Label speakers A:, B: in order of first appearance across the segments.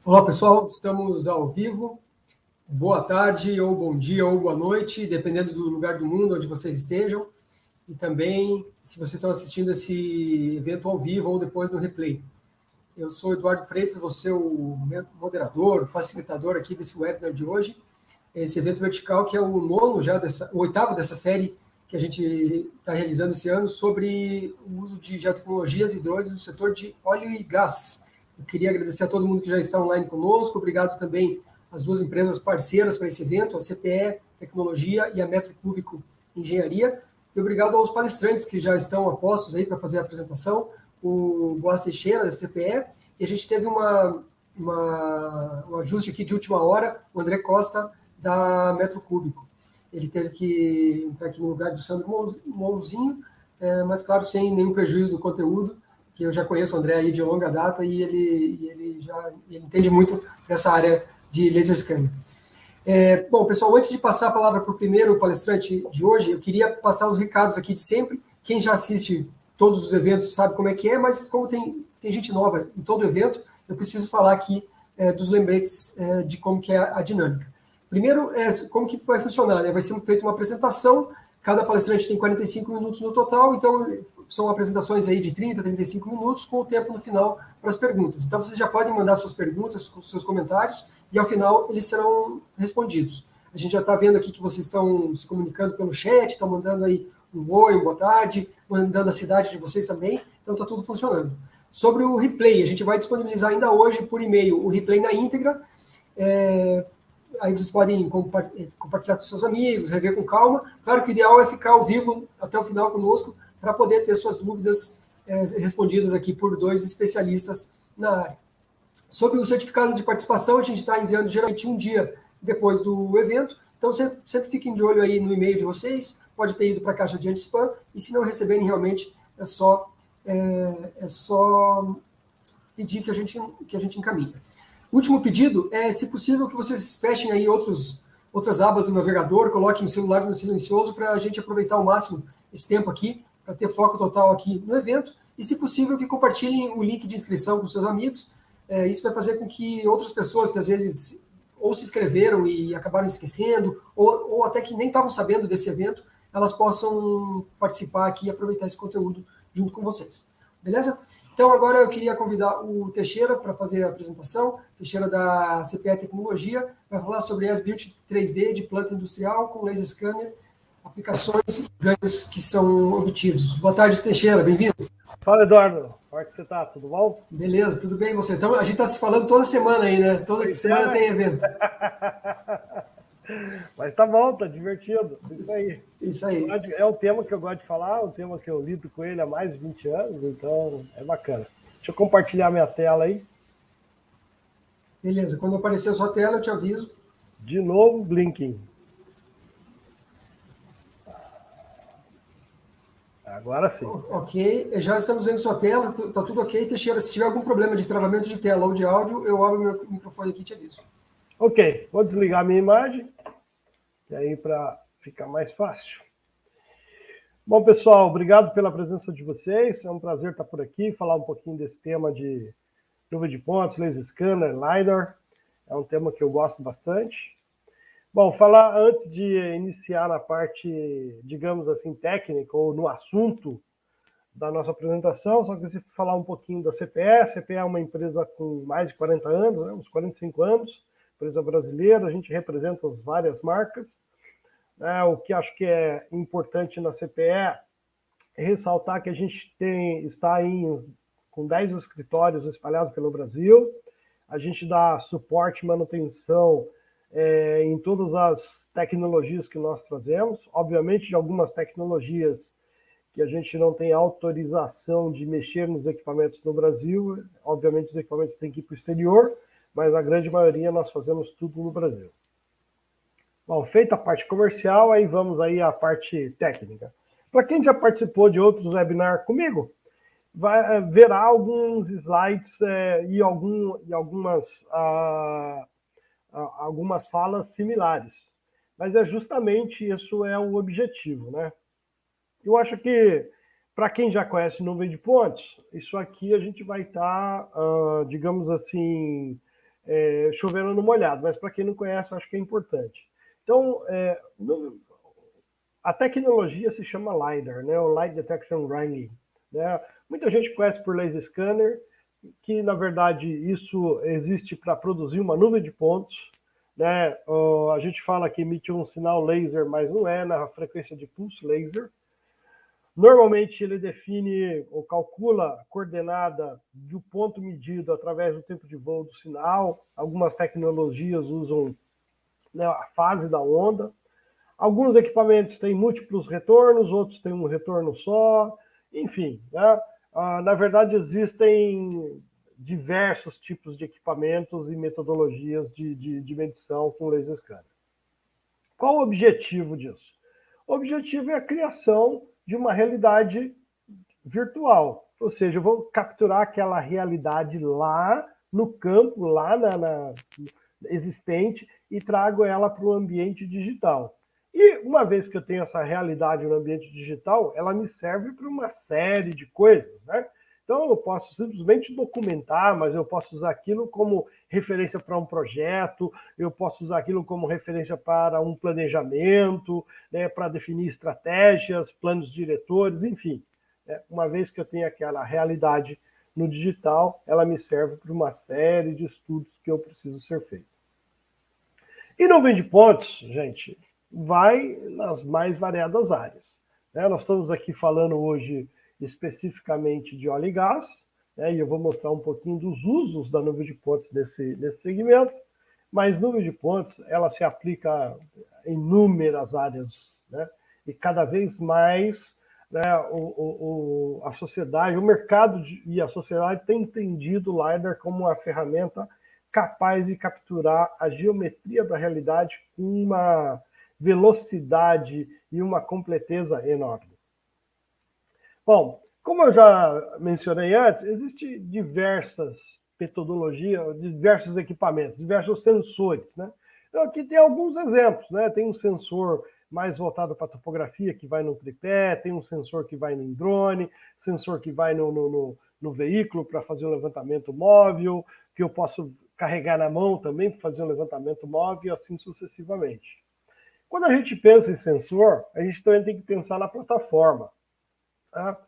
A: Olá, pessoal. Estamos ao vivo. Boa tarde, ou bom dia, ou boa noite, dependendo do lugar do mundo onde vocês estejam. E também, se vocês estão assistindo esse evento ao vivo ou depois no replay. Eu sou Eduardo Freitas, vou ser o moderador, o facilitador aqui desse webinar de hoje. Esse evento vertical, que é o o oitavo dessa série que a gente está realizando esse ano sobre o uso de geotecnologias e drones no setor de óleo e gás. Eu queria agradecer a todo mundo que já está online conosco, obrigado também às duas empresas parceiras para esse evento, a CPE Tecnologia e a Metro Cúbico Engenharia, e obrigado aos palestrantes que já estão a postos aí para fazer a apresentação, o Boas Teixeira, da CPE, e a gente teve um ajuste aqui de última hora, o André Costa, da Metro Cúbico. Ele teve que entrar aqui no lugar do Sandro Mouzinho, mas, claro, sem nenhum prejuízo do conteúdo, que eu já conheço o André aí de longa data e ele entende muito dessa área de laser scanner. Bom, pessoal, antes de passar a palavra para o primeiro palestrante de hoje, eu queria passar os recados aqui de sempre. Quem já assiste todos os eventos sabe como é que é, mas como tem gente nova em todo evento, eu preciso falar aqui dos lembretes de como que é a dinâmica. Primeiro, como que vai funcionar, né? Vai ser feita uma apresentação, cada palestrante tem 45 minutos no total, então são apresentações aí de 30, 35 minutos, com o tempo no final para as perguntas. Então, vocês já podem mandar suas perguntas, seus comentários, e ao final eles serão respondidos. A gente já está vendo aqui que vocês estão se comunicando pelo chat, estão mandando aí um oi, uma boa tarde, mandando a cidade de vocês também, então está tudo funcionando. Sobre o replay, a gente vai disponibilizar ainda hoje por e-mail o replay na íntegra. Aí vocês podem compartilhar com seus amigos, rever com calma. Claro que o ideal é ficar ao vivo até o final conosco para poder ter suas dúvidas respondidas aqui por dois especialistas na área. Sobre o certificado de participação, a gente está enviando geralmente um dia depois do evento, então sempre fiquem de olho aí no e-mail de vocês, pode ter ido para a caixa de anti-spam, e se não receberem realmente, é só pedir que a gente encaminhe. Último pedido é, se possível, que vocês fechem aí outras abas do navegador, coloquem o celular no silencioso para a gente aproveitar ao máximo esse tempo aqui, para ter foco total aqui no evento, e, se possível, que compartilhem o link de inscrição com seus amigos. Isso vai fazer com que outras pessoas que, às vezes, ou se inscreveram e acabaram esquecendo, ou até que nem estavam sabendo desse evento, elas possam participar aqui e aproveitar esse conteúdo junto com vocês. Beleza? Então, agora eu queria convidar o Teixeira para fazer a apresentação. Teixeira, da CPE Tecnologia, vai falar sobre S-Build 3D de planta industrial com laser scanner, aplicações e ganhos que são obtidos. Boa tarde, Teixeira, bem-vindo.
B: Fala, Eduardo. Como é que você está? Tudo bom?
A: Beleza, tudo bem você? Então, a gente está se falando toda semana aí, né? Toda semana tem evento.
B: Mas tá bom, tá divertido. Isso aí.
A: Isso aí.
B: É um tema que eu gosto de falar, um tema que eu lido com ele há mais de 20 anos, então é bacana. Deixa eu compartilhar minha tela aí.
A: Beleza, quando aparecer a sua tela, eu te aviso.
B: De novo, blinking. Agora sim.
A: Ok, já estamos vendo sua tela, está tudo ok. Teixeira, se tiver algum problema de travamento de tela ou de áudio, eu abro meu microfone aqui e te aviso.
B: Ok, vou desligar a minha imagem, e aí para ficar mais fácil. Bom, pessoal, obrigado pela presença de vocês. É um prazer estar por aqui, falar um pouquinho desse tema de nuvem de pontos, laser scanner, LiDAR. É um tema que eu gosto bastante. Bom, falar antes de iniciar na parte, digamos assim, técnica ou no assunto da nossa apresentação, só queria falar um pouquinho da CPE. A CPE é uma empresa com mais de 40 anos, né, uns 45 anos, empresa brasileira, a gente representa as várias marcas. O que acho que é importante na CPE é ressaltar que a gente está com 10 escritórios espalhados pelo Brasil. A gente dá suporte e manutenção em todas as tecnologias que nós trazemos. Obviamente, de algumas tecnologias que a gente não tem autorização de mexer nos equipamentos no Brasil. Obviamente, os equipamentos têm que ir para o exterior, mas a grande maioria nós fazemos tudo no Brasil. Bom, feita a parte comercial, aí vamos aí à parte técnica. Para quem já participou de outros webinars comigo, verá alguns slides e algumas falas similares. Mas justamente isso é o objetivo, né? Eu acho que, para quem já conhece nuvem de pontes, isso aqui a gente vai estar, digamos assim, chovendo no molhado, mas para quem não conhece, eu acho que é importante. Então, a tecnologia se chama LiDAR, né? O Light Detection Running. Né? Muita gente conhece por laser scanner, que na verdade isso existe para produzir uma nuvem de pontos. Né? A gente fala que emite um sinal laser, mas não é na frequência de pulso laser. Normalmente ele define ou calcula a coordenada do ponto medido através do tempo de voo do sinal. Algumas tecnologias usam, né, a fase da onda. Alguns equipamentos têm múltiplos retornos, outros têm um retorno só. Enfim, né? Na verdade existem diversos tipos de equipamentos e metodologias de medição com laser scanner. Qual o objetivo disso? O objetivo é a criação de uma realidade virtual, ou seja, eu vou capturar aquela realidade lá no campo, lá na existente, e trago ela para o ambiente digital. E uma vez que eu tenho essa realidade no ambiente digital, ela me serve para uma série de coisas, né? Então eu posso simplesmente documentar, mas eu posso usar aquilo como referência para um projeto, eu posso usar aquilo como referência para um planejamento, né, para definir estratégias, planos diretores, enfim. Uma vez que eu tenho aquela realidade no digital, ela me serve para uma série de estudos que eu preciso ser feito. E nuvem de pontos, gente, vai nas mais variadas áreas. Nós estamos aqui falando hoje especificamente de óleo e gás, e eu vou mostrar um pouquinho dos usos da nuvem de pontos nesse segmento, mas nuvem de pontos, ela se aplica em inúmeras áreas, né? E cada vez mais, né, a sociedade, o mercado e a sociedade têm entendido o LiDAR como uma ferramenta capaz de capturar a geometria da realidade com uma velocidade e uma completeza enorme. Bom, como eu já mencionei antes, existem diversas metodologias, diversos equipamentos, diversos sensores, né? Então aqui tem alguns exemplos, né? Tem um sensor mais voltado para topografia que vai no tripé, tem um sensor que vai no drone, sensor que vai no veículo para fazer um levantamento móvel, que eu posso carregar na mão também para fazer um levantamento móvel e assim sucessivamente. Quando a gente pensa em sensor, a gente também tem que pensar na plataforma. Tá?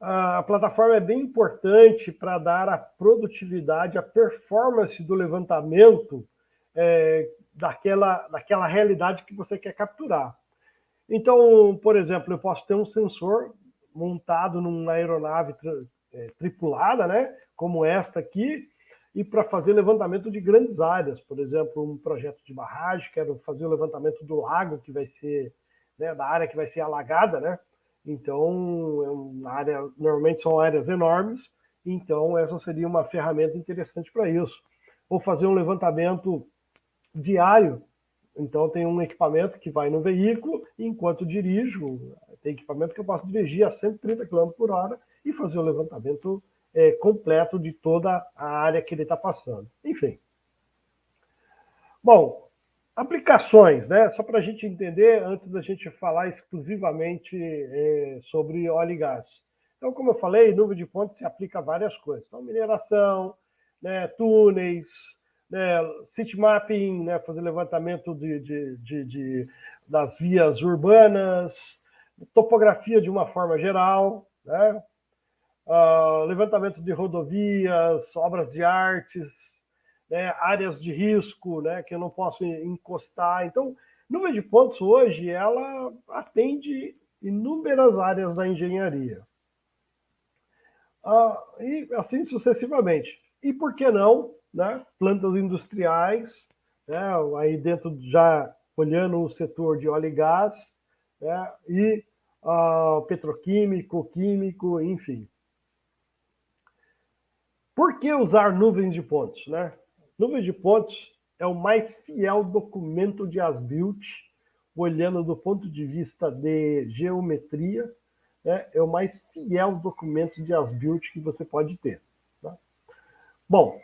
B: A plataforma é bem importante para dar a produtividade, a performance do levantamento daquela realidade que você quer capturar. Então, por exemplo, eu posso ter um sensor montado numa aeronave tripulada, né, como esta aqui, e para fazer levantamento de grandes áreas, por exemplo, um projeto de barragem, quero fazer o levantamento do lago que vai ser, né, da área que vai ser alagada, né? Então, é uma área, normalmente são áreas enormes, então essa seria uma ferramenta interessante para isso. Ou fazer um levantamento diário, então tem um equipamento que vai no veículo, e enquanto dirijo, tem equipamento que eu posso dirigir a 130 km por hora e fazer o levantamento completo de toda a área que ele está passando. Enfim. Bom, aplicações, né? Só para a gente entender, antes da gente falar exclusivamente sobre óleo e gás. Então, como eu falei, nuvem de pontos se aplica a várias coisas. Então, mineração, né, túneis, né, city mapping, né, fazer levantamento das vias urbanas, topografia de uma forma geral, né? Levantamento de rodovias, obras de artes, né, áreas de risco, né, que eu não posso encostar. Então, nuvem de pontos hoje, ela atende inúmeras áreas da engenharia. E assim sucessivamente. E por que não, né, plantas industriais, né, aí dentro já olhando o setor de óleo e gás, né, e petroquímico, químico, enfim. Por que usar nuvens de pontos, né? Nuvem de pontos é o mais fiel documento de as-built, olhando do ponto de vista de geometria, né? É o mais fiel documento de as-built que você pode ter. Tá? Bom,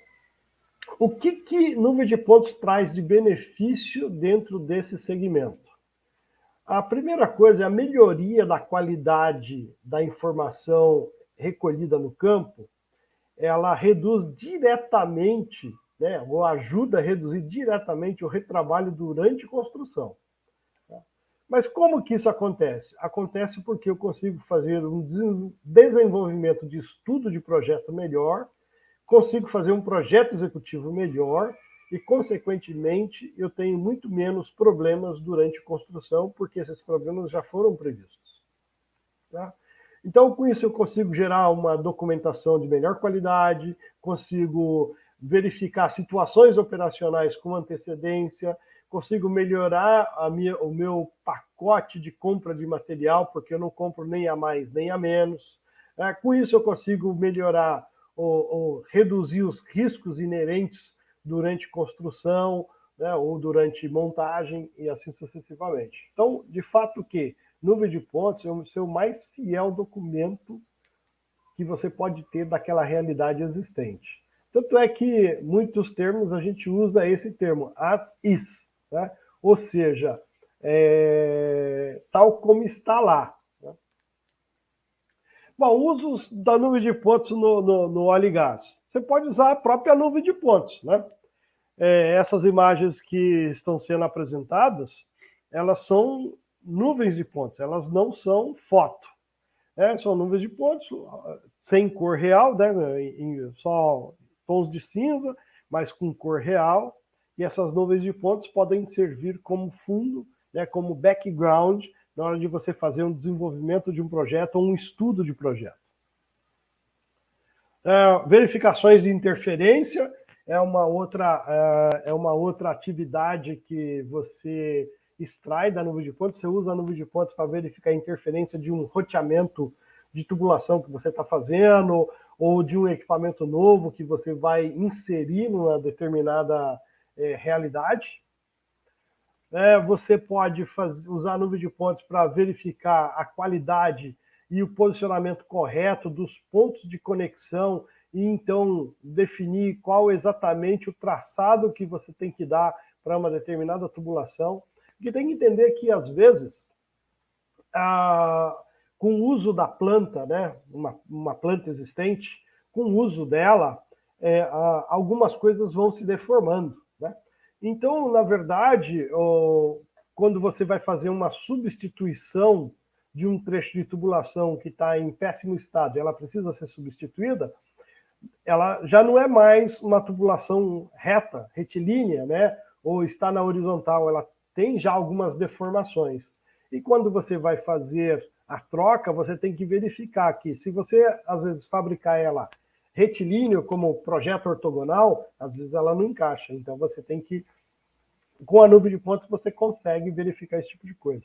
B: o que nuvem de pontos traz de benefício dentro desse segmento? A primeira coisa é a melhoria da qualidade da informação recolhida no campo. Ela reduz diretamente né, ou ajuda a reduzir diretamente o retrabalho durante a construção. Mas como que isso acontece? Acontece porque eu consigo fazer um desenvolvimento de estudo de projeto melhor, consigo fazer um projeto executivo melhor e, consequentemente, eu tenho muito menos problemas durante a construção, porque esses problemas já foram previstos. Tá? Então, com isso, eu consigo gerar uma documentação de melhor qualidade, consigo verificar situações operacionais com antecedência, consigo melhorar o meu pacote de compra de material, porque eu não compro nem a mais nem a menos. Com isso, eu consigo melhorar ou reduzir os riscos inerentes durante construção, né, ou durante montagem e assim sucessivamente. Então, de fato que nuvem de pontos é o seu mais fiel documento que você pode ter daquela realidade existente. Tanto é que muitos termos a gente usa esse termo, as is, né? Ou seja, tal como está lá. Né? Bom, usos da nuvem de pontos no óleo e gás. Você pode usar a própria nuvem de pontos. Né? Essas imagens que estão sendo apresentadas, elas são nuvens de pontos, elas não são foto. São nuvens de pontos sem cor real, né? Só tons de cinza, mas com cor real. E essas nuvens de pontos podem servir como fundo, né? Como background, na hora de você fazer um desenvolvimento de um projeto ou um estudo de projeto. Verificações de interferência é uma outra atividade que você extrai da nuvem de pontos. Você usa a nuvem de pontos para verificar a interferência de um roteamento de tubulação que você está fazendo, ou de um equipamento novo que você vai inserir numa determinada realidade. Você pode usar a nuvem de pontos para verificar a qualidade e o posicionamento correto dos pontos de conexão e então definir qual exatamente o traçado que você tem que dar para uma determinada tubulação. Porque tem que entender que, às vezes, com o uso da planta, né, uma planta existente, com o uso dela, algumas coisas vão se deformando. Né? Então, na verdade, quando você vai fazer uma substituição de um trecho de tubulação que está em péssimo estado e ela precisa ser substituída, ela já não é mais uma tubulação reta, retilínea, né? Ou está na horizontal, ela tem já algumas deformações. E quando você vai fazer a troca, você tem que verificar que se você, às vezes, fabricar ela retilíneo como projeto ortogonal, às vezes ela não encaixa. Então você tem que, com a nuvem de pontos, você consegue verificar esse tipo de coisa.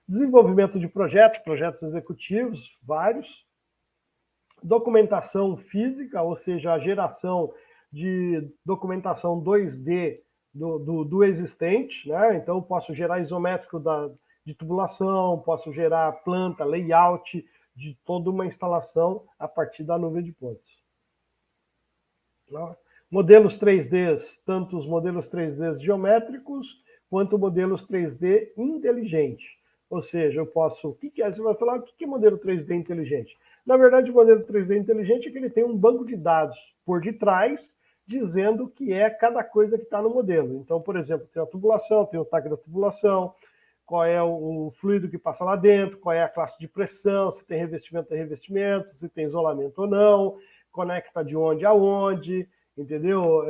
B: Desenvolvimento de projetos executivos, vários. Documentação física, ou seja, a geração de documentação 2D do existente, né? Então, eu posso gerar isométrico de tubulação, posso gerar planta, layout de toda uma instalação a partir da nuvem de pontos. Modelos 3D, tanto os modelos 3D geométricos, quanto modelos 3D inteligentes. Ou seja, eu posso... O que é? Você vai falar, o que é modelo 3D inteligente? Na verdade, o modelo 3D inteligente é que ele tem um banco de dados por detrás, dizendo o que é cada coisa que está no modelo. Então, por exemplo, tem a tubulação, tem o TAC da tubulação, qual é o fluido que passa lá dentro, qual é a classe de pressão, se tem revestimento, se tem isolamento ou não, conecta de onde a onde, entendeu?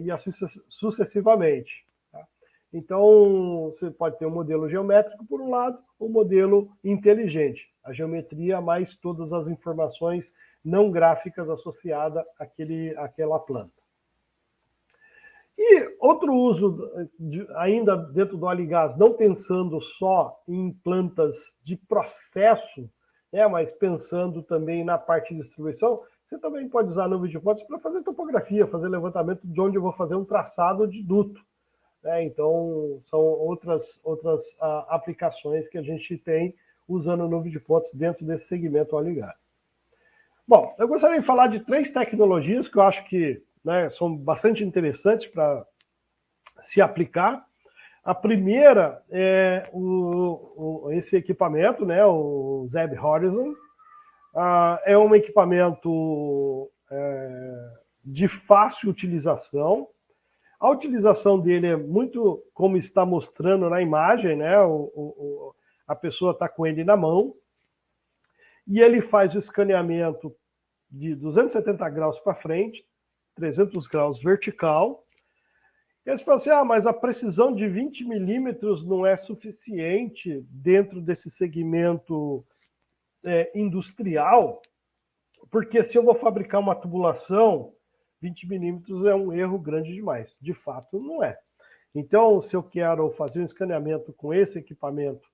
B: E assim sucessivamente. Tá? Então, você pode ter um modelo geométrico por um lado, um modelo inteligente. A geometria mais todas as informações não gráficas associadas àquela planta. E outro uso, ainda dentro do óleo e gás, não pensando só em plantas de processo, né, mas pensando também na parte de distribuição, você também pode usar a nuvem de pontos para fazer topografia, fazer levantamento de onde eu vou fazer um traçado de duto. Então, são outras aplicações que a gente tem usando nuvem de pontos dentro desse segmento óleo e gás. Bom, eu gostaria de falar de 3 tecnologias que eu acho que, né, são bastante interessantes para se aplicar. A primeira é esse equipamento, né, o ZEB Horizon. É um equipamento de fácil utilização. A utilização dele é muito como está mostrando na imagem, né? A pessoa está com ele na mão e ele faz o escaneamento de 270 graus para frente, 300 graus vertical. E aí você fala assim, mas a precisão de 20 milímetros não é suficiente dentro desse segmento industrial, porque se eu vou fabricar uma tubulação, 20 milímetros é um erro grande demais. De fato, não é. Então, se eu quero fazer um escaneamento com esse equipamento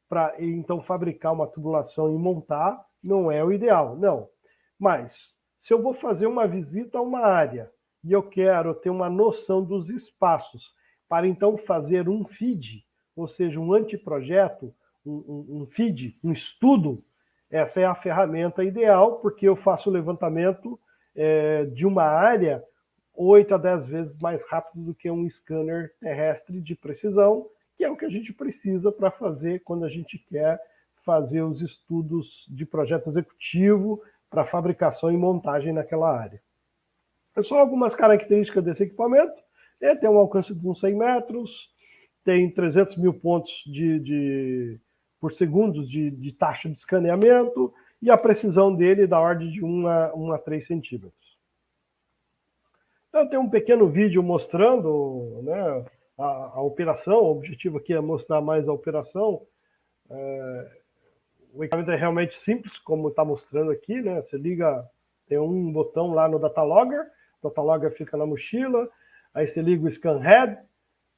B: para então fabricar uma tubulação e montar, não é o ideal, não. Mas, se eu vou fazer uma visita a uma área e eu quero ter uma noção dos espaços para então fazer um FEED, ou seja, um anteprojeto, um FEED, um estudo, essa é a ferramenta ideal, porque eu faço o levantamento de uma área 8 a 10 vezes mais rápido do que um scanner terrestre de precisão, que é o que a gente precisa para fazer quando a gente quer fazer os estudos de projeto executivo para fabricação e montagem naquela área. Só algumas características desse equipamento. Tem um alcance de uns 100 metros, tem 300 mil pontos por segundo de taxa de escaneamento e a precisão dele da ordem de 1 a 3 centímetros. Então, tem um pequeno vídeo mostrando, né, a operação. O objetivo aqui é mostrar mais a operação. O equipamento é realmente simples, como está mostrando aqui, né? Você liga, tem um botão lá no Datalogger, o Datalogger fica na mochila, aí você liga o ScanHead,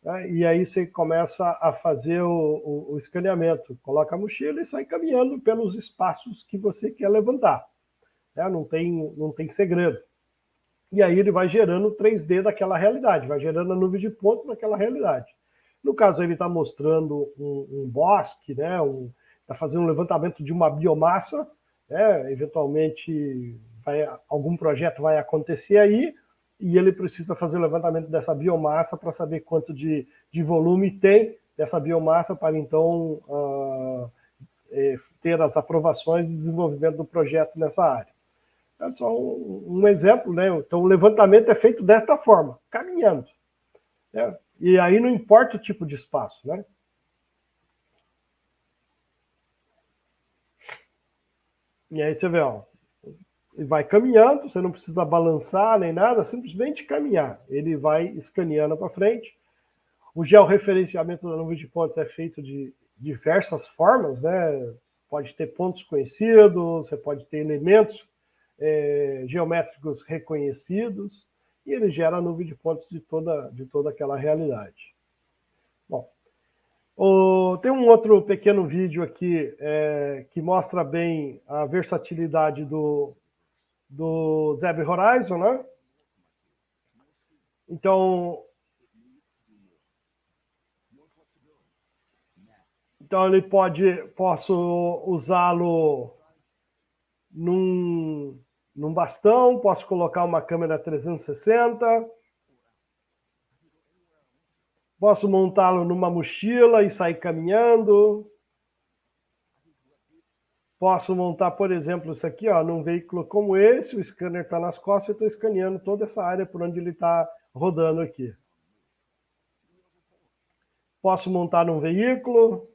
B: né? E aí você começa a fazer o escaneamento. Coloca a mochila e sai caminhando pelos espaços que você quer levantar. Né? Não tem segredo. E aí ele vai gerando o 3D daquela realidade, vai gerando a nuvem de pontos daquela realidade. No caso, ele está mostrando um bosque, né? Está fazendo um levantamento de uma biomassa, né? Eventualmente algum projeto vai acontecer aí, e ele precisa fazer o levantamento dessa biomassa para saber quanto de volume tem dessa biomassa para então ter as aprovações de desenvolvimento do projeto nessa área. É só um exemplo, né? Então o levantamento é feito desta forma, caminhando. Né? E aí não importa o tipo de espaço, né? E aí você vê, ele vai caminhando, você não precisa balançar nem nada, simplesmente caminhar. Ele vai escaneando para frente. O georreferenciamento da nuvem de pontos é feito de diversas formas, né? Pode ter pontos conhecidos, você pode ter elementos geométricos reconhecidos, e ele gera a nuvem de pontos de toda aquela realidade. Bom, tem um outro pequeno vídeo aqui que mostra bem a versatilidade do Zebra Horizon, né? Então posso usá-lo num bastão, posso colocar uma câmera 360, posso montá-lo numa mochila e sair caminhando. Posso montar, por exemplo, isso aqui, num veículo como esse, o scanner está nas costas e estou escaneando toda essa área por onde ele está rodando aqui. Posso montar num veículo.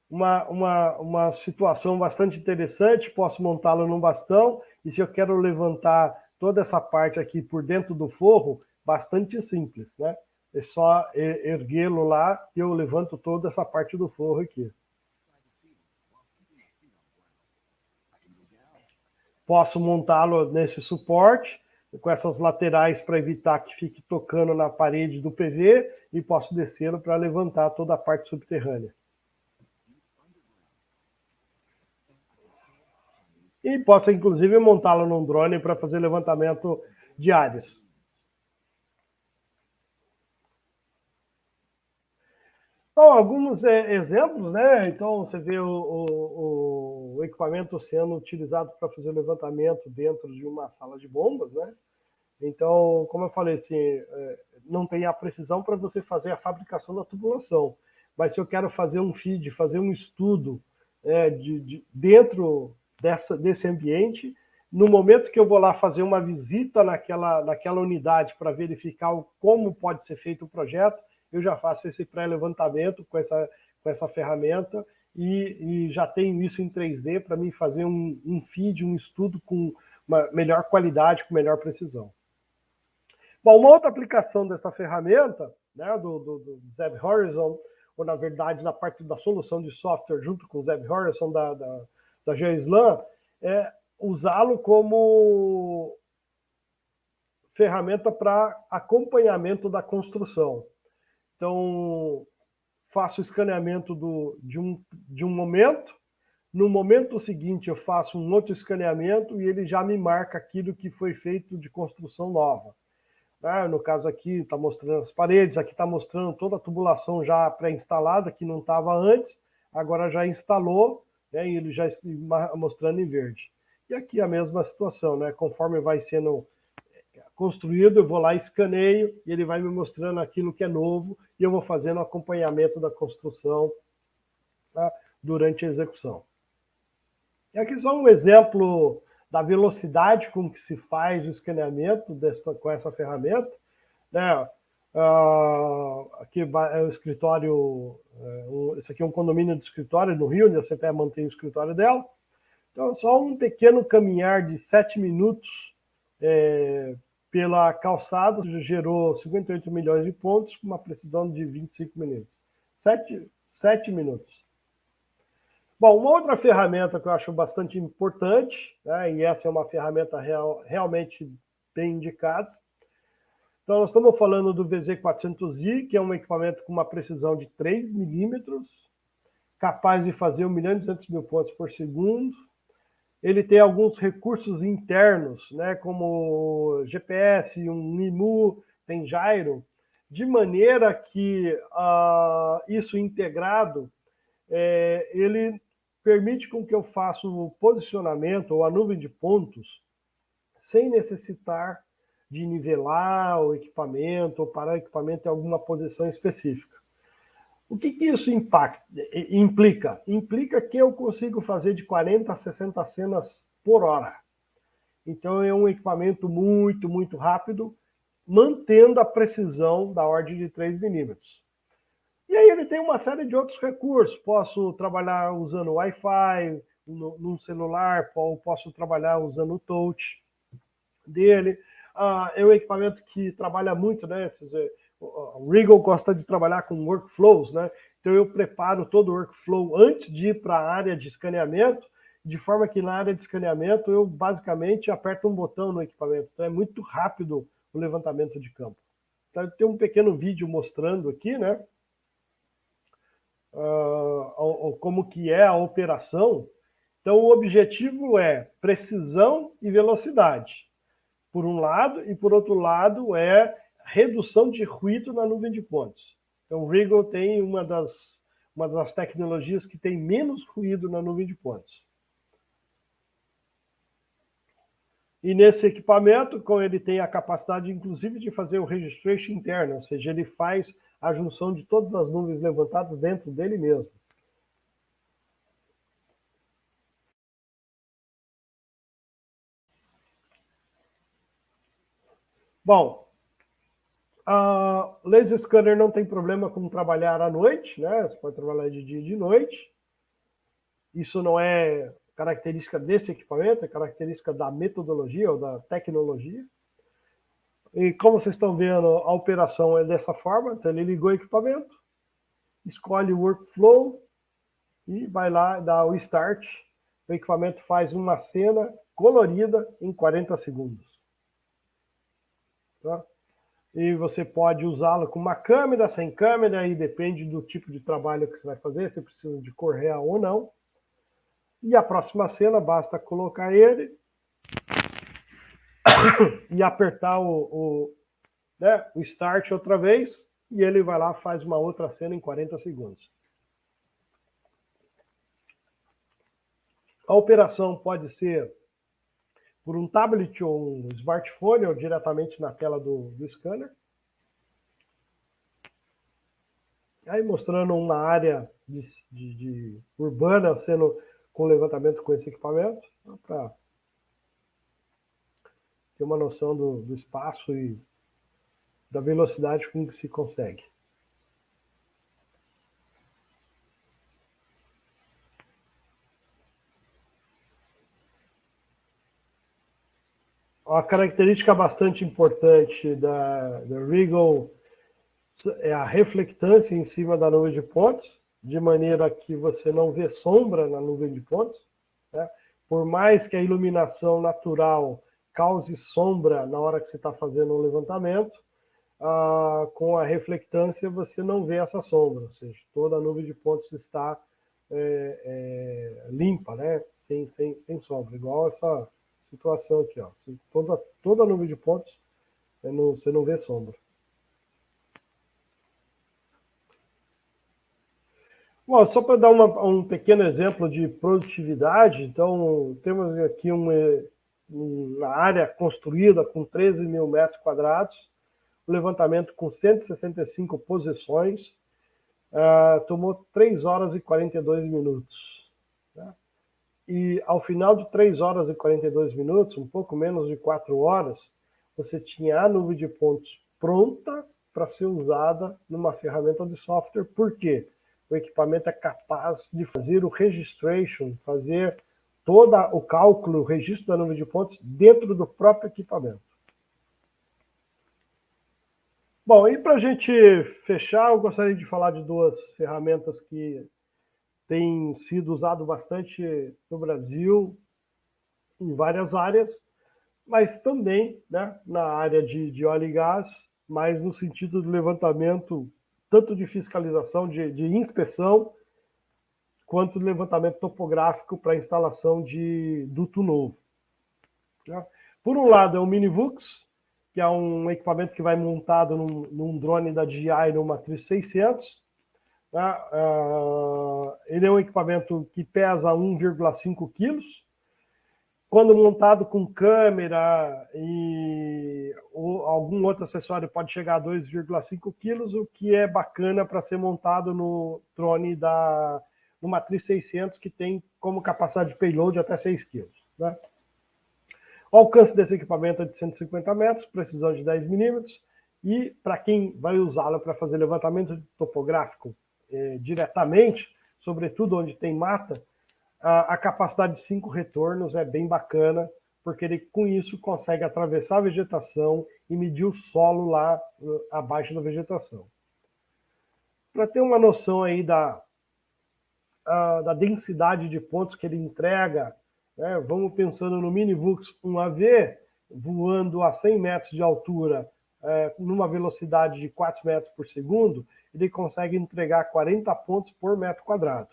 B: Uma situação bastante interessante, posso montá-lo num bastão, e se eu quero levantar toda essa parte aqui por dentro do forro, bastante simples, né? É só erguê-lo lá e eu levanto toda essa parte do forro aqui. Posso montá-lo nesse suporte, com essas laterais para evitar que fique tocando na parede do PV, e posso descê-lo para levantar toda a parte subterrânea. E posso, inclusive, montá-lo num drone para fazer levantamento de áreas. Então, alguns exemplos, né? Então, você vê o equipamento sendo utilizado para fazer levantamento dentro de uma sala de bombas, né? Então, como eu falei, assim, não tem a precisão para você fazer a fabricação da tubulação. Mas se eu quero fazer um FEED, fazer um estudo dentro desse ambiente, No momento que eu vou lá fazer uma visita naquela unidade para verificar como pode ser feito o projeto, eu já faço esse pré-levantamento com essa ferramenta e já tenho isso em 3D para mim fazer um feed, um estudo com uma melhor qualidade, com melhor precisão. Bom, uma outra aplicação dessa ferramenta, né, do Zeb Horizon, ou na verdade na parte da solução de software junto com o Zeb Horizon da GeoSLAM, é usá-lo como ferramenta para acompanhamento da construção. Então, faço escaneamento de um momento, no momento seguinte eu faço um outro escaneamento e ele já me marca aquilo que foi feito de construção nova. No caso aqui está mostrando as paredes, aqui está mostrando toda a tubulação já pré-instalada, que não estava antes, agora já instalou, né, e ele já está mostrando em verde. E aqui a mesma situação, né? Conforme vai sendo construído, eu vou lá, escaneio, e ele vai me mostrando aquilo que é novo, e eu vou fazendo acompanhamento da construção, tá, durante a execução. E aqui só um exemplo da velocidade com que se faz o escaneamento com essa ferramenta, né? Aqui é o escritório, esse aqui é um condomínio de escritório no Rio, onde a CPE mantém o escritório dela. Então, só um pequeno caminhar de 7 minutos pela calçada gerou 58 milhões de pontos com uma precisão de 25 minutos. 7 minutos. Bom, uma outra ferramenta que eu acho bastante importante, né, e essa é uma ferramenta realmente bem indicada. Então, nós estamos falando do VZ400i, que é um equipamento com uma precisão de 3 milímetros, capaz de fazer 1.200.000 pontos por segundo. Ele tem alguns recursos internos, né, como GPS, um IMU, tem gyro, de maneira que isso integrado, ele permite com que eu faça o posicionamento ou a nuvem de pontos sem necessitar de nivelar o equipamento ou parar o equipamento em alguma posição específica. O que isso implica? Implica que eu consigo fazer de 40 a 60 cenas por hora. Então é um equipamento muito, muito rápido, mantendo a precisão da ordem de 3 milímetros. E aí ele tem uma série de outros recursos. Posso trabalhar usando Wi-Fi num celular, posso trabalhar usando o touch dele. É um equipamento que trabalha muito, né? O Regal gosta de trabalhar com workflows, né? Então eu preparo todo o workflow antes de ir para a área de escaneamento, de forma que na área de escaneamento eu basicamente aperto um botão no equipamento. Então é muito rápido o levantamento de campo. Então tem um pequeno vídeo mostrando aqui, né? Como que é a operação. Então o objetivo é precisão e velocidade, por um lado, e por outro lado é redução de ruído na nuvem de pontos. Então o Regal tem uma das tecnologias que tem menos ruído na nuvem de pontos. E nesse equipamento, ele tem a capacidade, inclusive, de fazer o registration interno, ou seja, ele faz a junção de todas as nuvens levantadas dentro dele mesmo. Bom, a Laser Scanner não tem problema com trabalhar à noite, né? Você pode trabalhar de dia e de noite. Isso não é característica desse equipamento, é característica da metodologia ou da tecnologia. E como vocês estão vendo, a operação é dessa forma. Então ele ligou o equipamento, escolhe o workflow e vai lá dar o start. O equipamento faz uma cena colorida em 40 segundos. Tá? E você pode usá-lo com uma câmera, sem câmera, aí depende do tipo de trabalho que você vai fazer, se precisa de cor real ou não. E a próxima cena, basta colocar ele e apertar o start outra vez, e ele vai lá e faz uma outra cena em 40 segundos. A operação pode ser por um tablet ou um smartphone ou diretamente na tela do scanner. Aí mostrando uma área urbana sendo com levantamento com esse equipamento, para ter uma noção do espaço e da velocidade com que se consegue. Uma característica bastante importante da Regal é a reflectância em cima da nuvem de pontos, de maneira que você não vê sombra na nuvem de pontos, né? Por mais que a iluminação natural cause sombra na hora que você está fazendo um levantamento, com a reflectância você não vê essa sombra, ou seja, toda a nuvem de pontos está limpa, né? Sem sombra, igual essa situação aqui, ó. Toda a nuvem de pontos você não vê sombra. Bom, só para dar um pequeno exemplo de produtividade, então temos aqui uma área construída com 13 mil metros quadrados, o levantamento com 165 posições, tomou 3 horas e 42 minutos. Né? E ao final de 3 horas e 42 minutos, um pouco menos de 4 horas, você tinha a nuvem de pontos pronta para ser usada numa ferramenta de software. Por quê? O equipamento é capaz de fazer o registration, fazer todo o cálculo, o registro da nuvem de pontos dentro do próprio equipamento. Bom, e para a gente fechar, eu gostaria de falar de duas ferramentas que têm sido usadas bastante no Brasil, em várias áreas, mas também, né, na área de óleo e gás, mas no sentido de levantamento, tanto de fiscalização, de inspeção, quanto de levantamento topográfico para instalação de duto novo. Né? Por um lado é o Minivux, que é um equipamento que vai montado num drone da DJI no Matriz 600. Né? Ele é um equipamento que pesa 1,5 kg. Quando montado com câmera e algum outro acessório pode chegar a 2,5 kg, o que é bacana para ser montado no drone no Matriz 600, que tem como capacidade de payload até 6 kg. Né? O alcance desse equipamento é de 150 metros, precisão de 10 milímetros, e para quem vai usá-lo para fazer levantamento topográfico diretamente, sobretudo onde tem mata, a capacidade de 5 retornos é bem bacana, porque ele com isso consegue atravessar a vegetação e medir o solo lá abaixo da vegetação. Para ter uma noção aí da densidade de pontos que ele entrega, né, vamos pensando no Minivux 1AV, voando a 100 metros de altura, numa velocidade de 4 metros por segundo, ele consegue entregar 40 pontos por metro quadrado.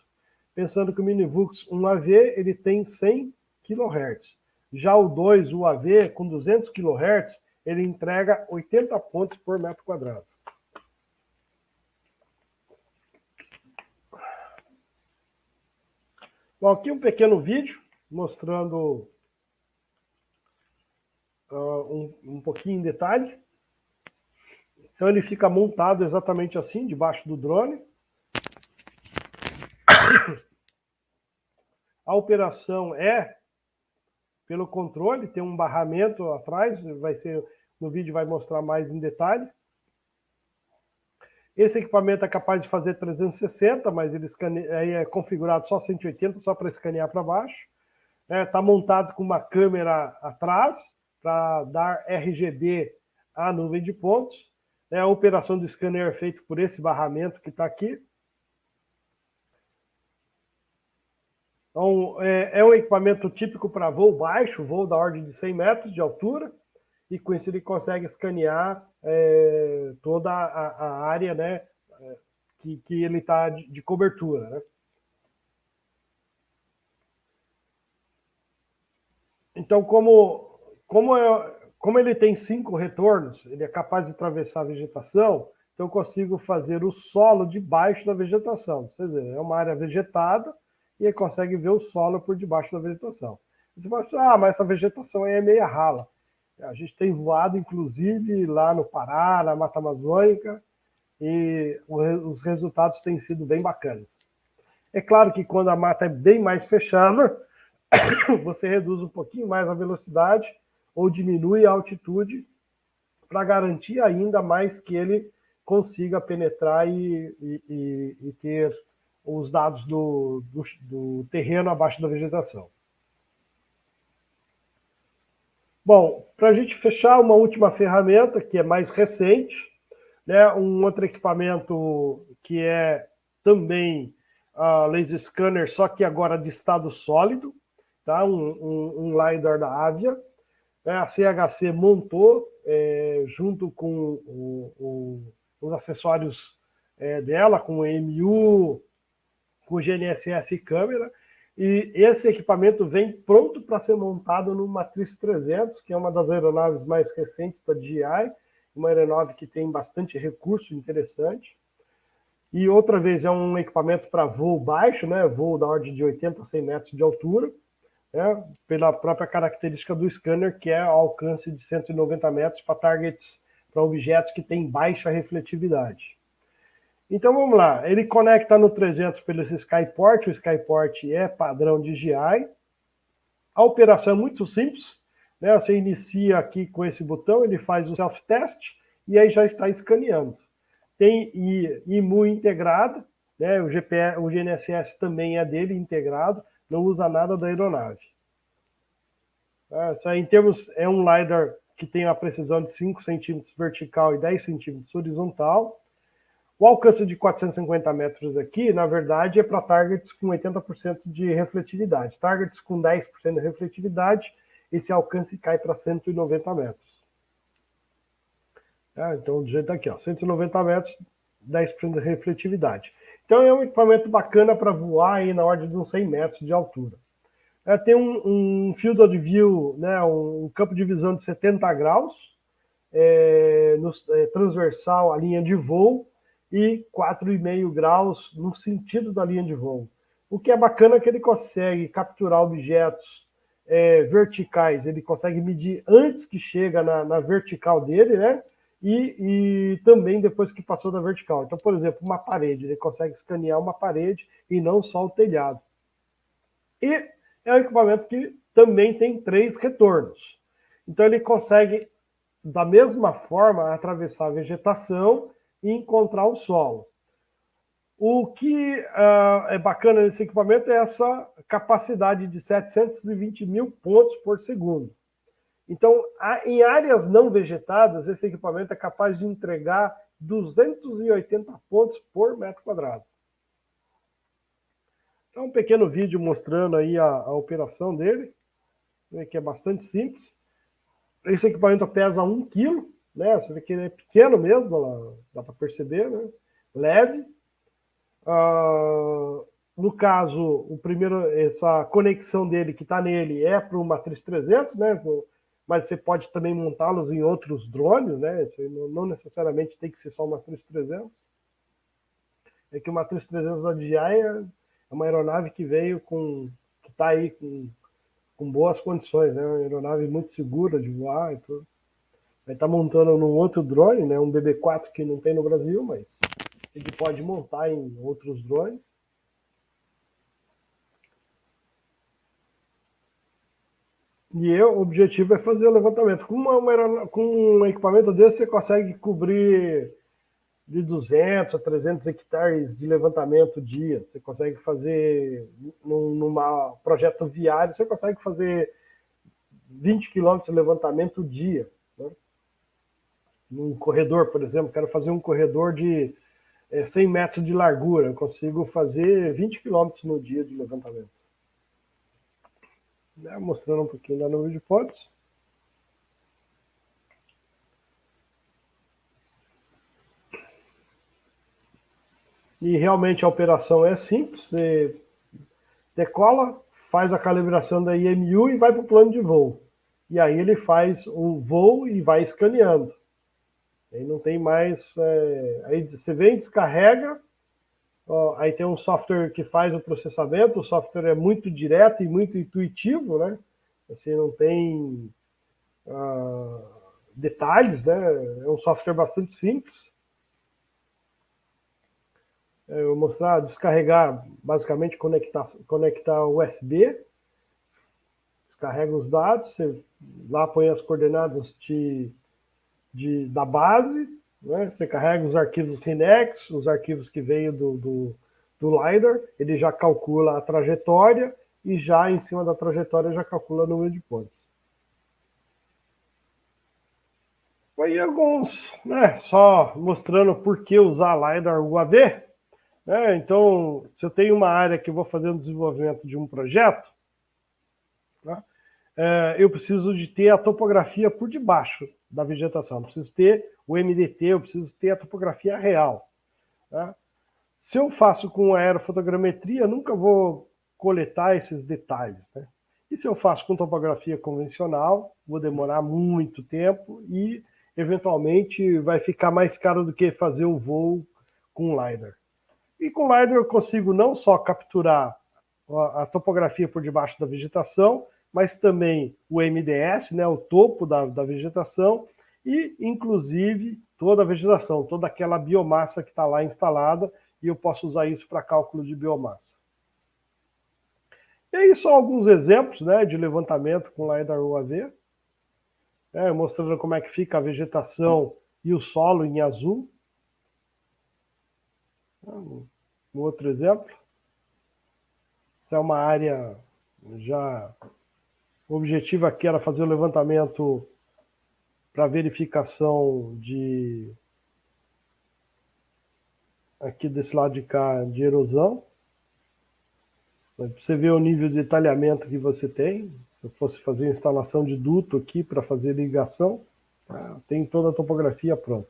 B: Pensando que o Minivux 1AV ele tem 100 kHz. Já o 2 UAV, com 200 kHz, ele entrega 80 pontos por metro quadrado. Bom, aqui um pequeno vídeo mostrando um pouquinho em detalhe. Então ele fica montado exatamente assim, debaixo do drone. A operação é pelo controle, tem um barramento atrás, no vídeo vai mostrar mais em detalhe. Esse equipamento é capaz de fazer 360, mas ele é configurado só 180, só para escanear para baixo. Está montado com uma câmera atrás, para dar RGB à nuvem de pontos. A operação do scanner é feita por esse barramento que está aqui. Então, é um equipamento típico para voo baixo, voo da ordem de 100 metros de altura, e com isso ele consegue escanear toda a área, né, que ele está de cobertura. Né? Então, como ele tem 5 retornos, ele é capaz de atravessar a vegetação, então eu consigo fazer o solo debaixo da vegetação. Ou seja, é uma área vegetada, e ele consegue ver o solo por debaixo da vegetação. Você pode falar, mas essa vegetação aí é meia rala. A gente tem voado, inclusive, lá no Pará, na Mata Amazônica, e os resultados têm sido bem bacanas. É claro que quando a mata é bem mais fechada, você reduz um pouquinho mais a velocidade, ou diminui a altitude para garantir ainda mais que ele consiga penetrar e ter os dados do terreno abaixo da vegetação. Bom, para a gente fechar, uma última ferramenta que é mais recente, né, um outro equipamento que é também laser scanner, só que agora de estado sólido, tá? um LiDAR da Avia. A CHC montou, junto com os acessórios dela, com o EMU, com o GNSS e câmera, e esse equipamento vem pronto para ser montado no Matriz 300, que é uma das aeronaves mais recentes da DJI, uma aeronave que tem bastante recurso interessante. E outra vez é um equipamento para voo baixo, né? Voo da ordem de 80 a 100 metros de altura, né? Pela própria característica do scanner, que é o alcance de 190 metros para targets, para objetos que têm baixa refletividade. Então vamos lá, ele conecta no 300 pelo Skyport, o Skyport é padrão DJI. A operação é muito simples, né? Você inicia aqui com esse botão, ele faz o self-test e aí já está escaneando. Tem IMU integrado, né? O GNSS também é dele integrado, não usa nada da aeronave. Em termos, é um LiDAR que tem a precisão de 5 centímetros vertical e 10 centímetros horizontal. O alcance de 450 metros aqui, na verdade, é para targets com 80% de refletividade. Targets com 10% de refletividade, esse alcance cai para 190 metros. Então, do jeito aqui, ó, 190 metros, 10% de refletividade. Então, é um equipamento bacana para voar aí na ordem de uns 100 metros de altura. Tem um field of view, né, um campo de visão de 70 graus, transversal à linha de voo, e 4,5 graus no sentido da linha de voo. O que é bacana é que ele consegue capturar objetos verticais, ele consegue medir antes que chega na vertical dele, né? E também depois que passou da vertical. Então, por exemplo, uma parede, ele consegue escanear uma parede e não só o telhado. E é um equipamento que também tem 3 retornos. Então, ele consegue, da mesma forma, atravessar a vegetação e encontrar o solo. O que é bacana nesse equipamento é essa capacidade de 720 mil pontos por segundo. Então, em áreas não vegetadas, esse equipamento é capaz de entregar 280 pontos por metro quadrado. Então, um pequeno vídeo mostrando aí a operação dele, né, que é bastante simples. Esse equipamento pesa 1 kg, né? Você vê que ele é pequeno mesmo, dá para perceber, né? Leve. No caso, essa conexão dele que está nele é para o Matriz 300, né? Mas você pode também montá-los em outros drones, né? Você não necessariamente tem que ser só o Matriz 300. É que o Matriz 300 da DJI é uma aeronave que veio que está aí com boas condições, né? Uma aeronave muito segura de voar e tudo. Vai estar montando num outro drone, né? Um BB4 que não tem no Brasil, mas ele pode montar em outros drones. E o objetivo é fazer o levantamento. Com um equipamento desse, você consegue cobrir de 200 a 300 hectares de levantamento dia. Você consegue fazer, num projeto viário, você consegue fazer 20 quilômetros de levantamento dia. Né? Num corredor, por exemplo, quero fazer um corredor de 100 metros de largura. Eu consigo fazer 20 quilômetros no dia de levantamento. Mostrando um pouquinho da nuvem de fotos. E realmente a operação é simples. Você decola, faz a calibração da IMU e vai para o plano de voo. E aí ele faz o voo e vai escaneando. Aí não tem mais... aí você vem, descarrega, aí tem um software que faz o processamento, o software é muito direto e muito intuitivo, né? Assim, não tem detalhes, né? É um software bastante simples. Eu vou mostrar, descarregar, basicamente conectar USB, carrega os dados, você lá põe as coordenadas da base, né? Você carrega os arquivos Rinex, os arquivos que veio do LiDAR, ele já calcula a trajetória e já em cima da trajetória já calcula o número de pontos. Aí alguns, né, só mostrando por que usar LiDAR UAV. Né? Então, se eu tenho uma área que eu vou fazer um desenvolvimento de um projeto, né, eu preciso de ter a topografia por debaixo da vegetação. Eu preciso ter o MDT, eu preciso ter a topografia real. Né? Se eu faço com aerofotogrametria, nunca vou coletar esses detalhes. Né? E se eu faço com topografia convencional, vou demorar muito tempo e, eventualmente, vai ficar mais caro do que fazer o voo com LiDAR. E com LiDAR eu consigo não só capturar a topografia por debaixo da vegetação, mas também o MDS, né, o topo da vegetação, e, inclusive, toda a vegetação, toda aquela biomassa que está lá instalada, e eu posso usar isso para cálculo de biomassa. E aí só alguns exemplos, né, de levantamento com LiDAR UAV, mostrando como é que fica a vegetação e o solo em azul. Um outro exemplo. Essa é uma área já... O objetivo aqui era fazer o levantamento para verificação de... Aqui desse lado de cá, de erosão. Você vê o nível de detalhamento que você tem. Se eu fosse fazer a instalação de duto aqui para fazer ligação, tem toda a topografia pronta.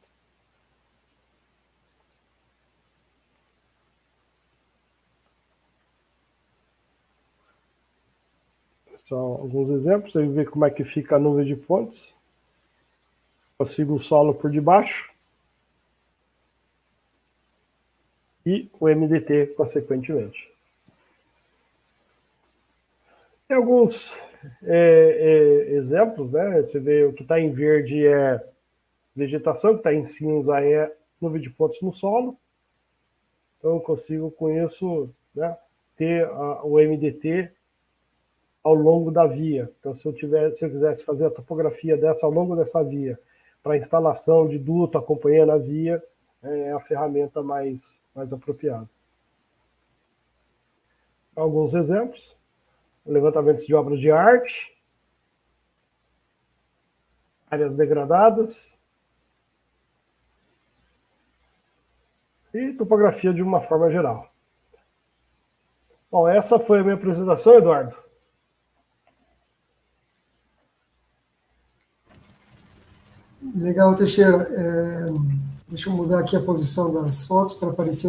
B: Só alguns exemplos, aí ver como é que fica a nuvem de pontos. Consigo o solo por debaixo. E o MDT, consequentemente. Tem alguns exemplos, né? Você vê o que está em verde é vegetação, o que está em cinza é nuvem de pontos no solo. Então eu consigo com isso, né, ter o MDT ao longo da via. Então se eu quisesse fazer a topografia dessa ao longo dessa via, para instalação de duto acompanhando a via, é a ferramenta mais apropriada. Alguns exemplos. Levantamentos de obras de arte, áreas degradadas e topografia de uma forma geral. Bom, essa foi a minha apresentação, Eduardo.
A: Legal, Teixeira. Deixa eu mudar aqui a posição das fotos para aparecer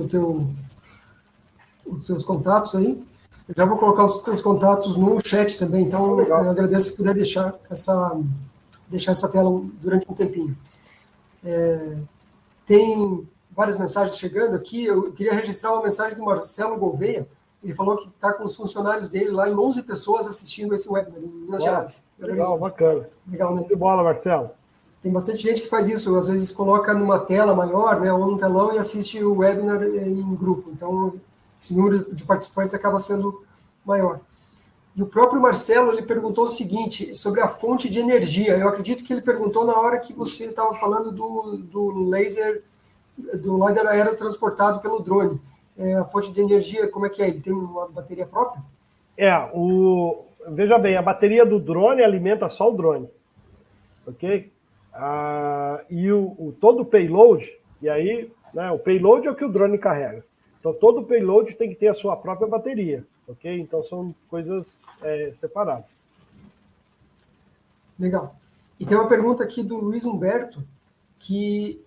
A: os seus contatos aí. Eu já vou colocar os seus contatos no chat também, então eu agradeço se puder deixar essa tela durante um tempinho. Tem várias mensagens chegando aqui. Eu queria registrar uma mensagem do Marcelo Gouveia. Ele falou que está com os funcionários dele lá em 11 pessoas assistindo esse webinar em Minas Gerais.
B: Legal, bacana.
A: Legal, né?
B: Muito bola, Marcelo.
A: Tem bastante gente que faz isso, às vezes coloca numa tela maior, né, ou num telão e assiste o webinar em grupo. Então, esse número de participantes acaba sendo maior. E o próprio Marcelo, ele perguntou o seguinte, sobre a fonte de energia. Eu acredito que ele perguntou na hora que você estava falando do laser, do LiDAR aerotransportado pelo drone. A fonte de energia, como é que é? Ele tem uma bateria própria?
B: Veja bem, a bateria do drone alimenta só o drone. Ok? E todo o payload, e aí, né, o payload é o que o drone carrega. Então, todo o payload tem que ter a sua própria bateria, ok? Então, são coisas separadas.
A: Legal. E tem uma pergunta aqui do Luiz Humberto, que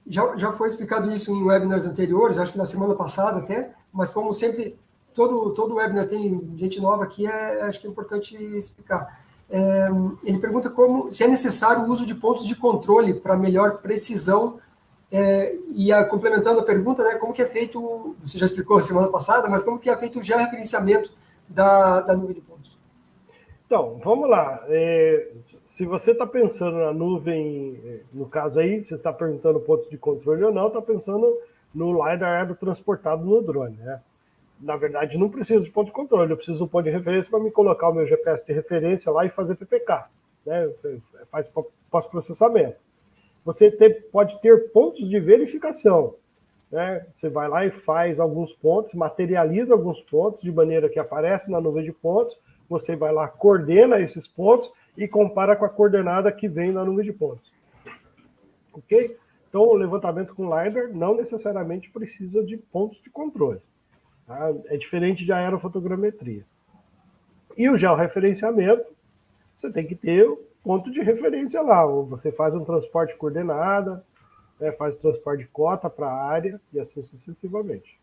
A: já foi explicado isso em webinars anteriores, acho que na semana passada até, mas como sempre, todo webinar tem gente nova aqui, acho que é importante explicar. Ele pergunta se é necessário o uso de pontos de controle para melhor precisão, complementando a pergunta, né, como que é feito, você já explicou a semana passada, mas como que é feito o georreferenciamento da nuvem de pontos?
B: Então, vamos lá. Se você está pensando na nuvem, no caso aí, você está perguntando pontos de controle ou não, está pensando no LiDAR aerotransportado no drone, né? na verdade, não preciso de ponto de controle, eu preciso do ponto de referência para me colocar o meu GPS de referência lá e fazer PPK, né? Faz pós-processamento. Você pode ter pontos de verificação, né? Você vai lá e faz alguns pontos, materializa alguns pontos de maneira que aparece na nuvem de pontos, você vai lá, coordena esses pontos e compara com a coordenada que vem na nuvem de pontos. Ok? Então, o levantamento com LiDAR não necessariamente precisa de pontos de controle. Tá? É diferente de aerofotogrametria. E o georreferenciamento, você tem que ter o ponto de referência lá. Ou você faz um transporte coordenada, né, faz transporte de cota para a área e assim sucessivamente.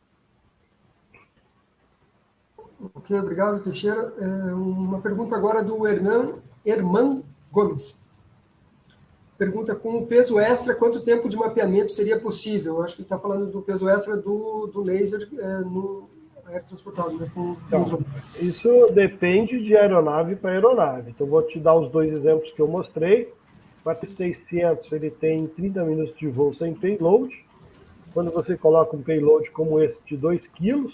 A: Ok, obrigado, Teixeira. Uma pergunta agora do Herman Gomes. Pergunta, com o peso extra, quanto tempo de mapeamento seria possível? Eu acho que ele está falando do peso extra do laser no aerotransportado, né?
B: Então, isso depende de aeronave para aeronave. Então, vou te dar os dois exemplos que eu mostrei. O AT600, ele tem 30 minutos de voo sem payload. Quando você coloca um payload como esse de 2 kg,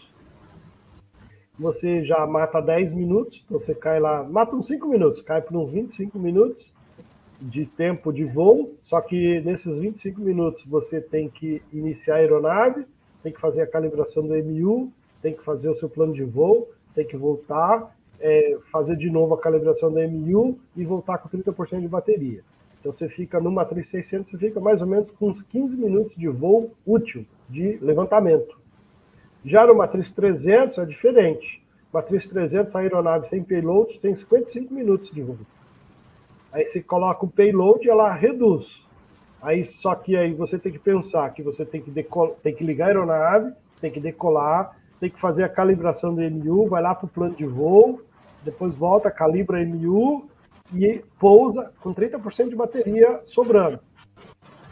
B: você já mata 10 minutos. Então, você cai lá, mata uns 5 minutos, cai por uns 25 minutos de tempo de voo, só que nesses 25 minutos você tem que iniciar a aeronave, tem que fazer a calibração do MU, tem que fazer o seu plano de voo, tem que voltar, fazer de novo a calibração do MU e voltar com 30% de bateria. Então você fica no Matriz 600, você fica mais ou menos com uns 15 minutos de voo útil, de levantamento. Já no Matriz 300 é diferente. Matriz 300, a aeronave sem payload, tem 55 minutos de voo. Aí você coloca o payload e ela reduz. Só que aí você tem que pensar que você tem que ligar a aeronave, tem que decolar, tem que fazer a calibração do MU, vai lá para o plano de voo, depois volta, calibra MU e pousa com 30% de bateria sobrando.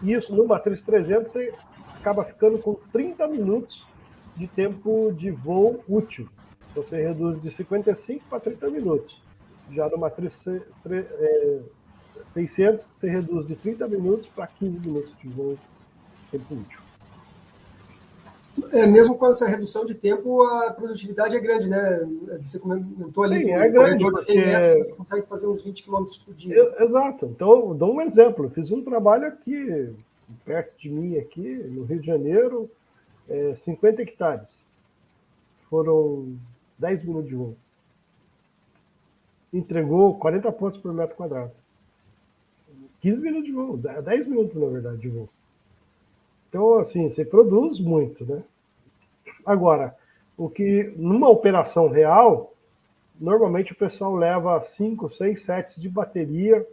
B: Isso no Matriz 300 você acaba ficando com 30 minutos de tempo de voo útil. Então você reduz de 55 para 30 minutos. Já no Matriz 600, você reduz de 30 minutos para 15 minutos de voo tempo útil.
A: Mesmo com essa redução de tempo, a produtividade é grande, né? Você comentou ali,
B: é grande,
A: de 100 metros, você consegue fazer uns 20 km por dia.
B: Exato. Então, eu dou um exemplo. Eu fiz um trabalho aqui, perto de mim, aqui, no Rio de Janeiro, 50 hectares. Foram 10 minutos de voo. Entregou 40 pontos por metro quadrado. 15 minutos de voo, 10 minutos, na verdade, de voo. Então, assim, você produz muito, né? Agora, numa operação real, normalmente o pessoal leva 5, 6 sets de bateria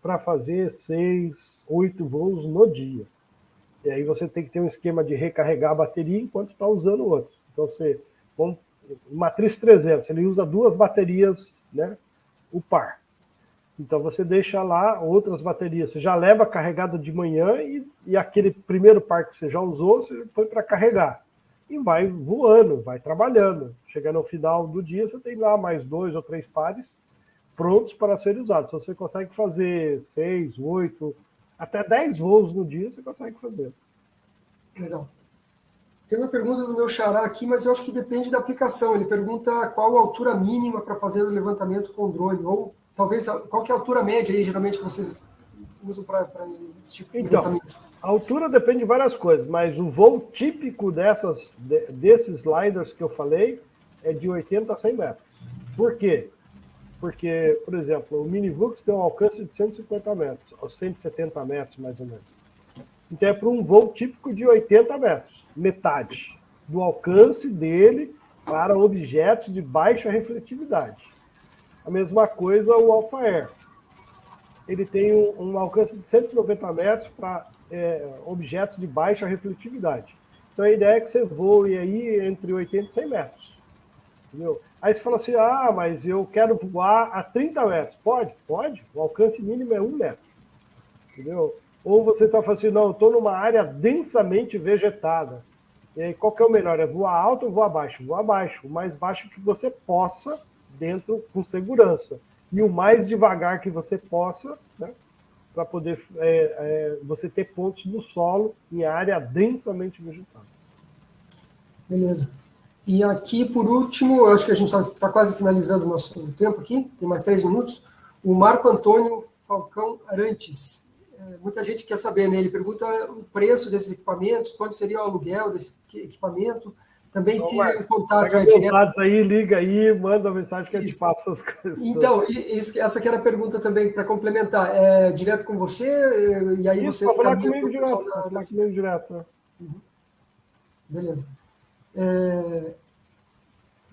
B: para fazer 6, 8 voos no dia. E aí você tem que ter um esquema de recarregar a bateria enquanto está usando o outro. Então, Matriz 300, ele usa 2 baterias, né? O par. Então você deixa lá outras baterias, você já leva carregado de manhã e aquele primeiro par que você já usou, você põe para carregar. E vai voando, vai trabalhando. Chegando ao final do dia, você tem lá mais 2 ou 3 pares prontos para serem usados. Então você consegue fazer 6, 8, até 10 voos no dia, você consegue fazer.
A: Legal. Tem uma pergunta do meu xará aqui, mas eu acho que depende da aplicação. Ele pergunta qual a altura mínima para fazer o levantamento com drone, ou talvez qual que é a altura média aí, geralmente, que vocês usam para esse tipo de levantamento?
B: A altura depende de várias coisas, mas o voo típico desses lidars que eu falei é de 80 a 100 metros. Por quê? Porque, por exemplo, o Minivux tem um alcance de 150 metros, ou 170 metros, mais ou menos. Então é para um voo típico de 80 metros, metade do alcance dele para objetos de baixa refletividade. A mesma coisa o Alpha Air. Ele tem um alcance de 190 metros para objetos de baixa refletividade. Então a ideia é que você voe aí entre 80 e 100 metros. Entendeu? Aí você fala assim, mas eu quero voar a 30 metros. Pode? Pode. O alcance mínimo é 1 metro. Entendeu? Ou você está falando assim, não, eu estou numa área densamente vegetada. E aí, qual que é o melhor? É voar alto ou voar baixo? Voar baixo. O mais baixo que você possa, dentro com segurança. E o mais devagar que você possa, né, para poder você ter pontos no solo em área densamente vegetada.
A: Beleza. E aqui, por último, eu acho que a gente está quase finalizando o nosso tempo aqui, tem mais 3 minutos, o Marco Antônio Falcão Arantes. Muita gente quer saber, né? Ele pergunta o preço desses equipamentos, quanto seria o aluguel desse equipamento, também
B: Então,
A: se
B: Marco,
A: o contato
B: pega
A: é
B: meus
A: direto.
B: dados aí, liga aí, manda mensagem que a gente
A: Isso.
B: passa as coisas.
A: Então, essa que era a pergunta também, para complementar. É direto com você, e aí
B: Isso,
A: você
B: pode falar
A: encaminha para
B: comigo
A: o pessoal
B: direto, pode
A: da...
B: falar comigo direto. Né?
A: Beleza.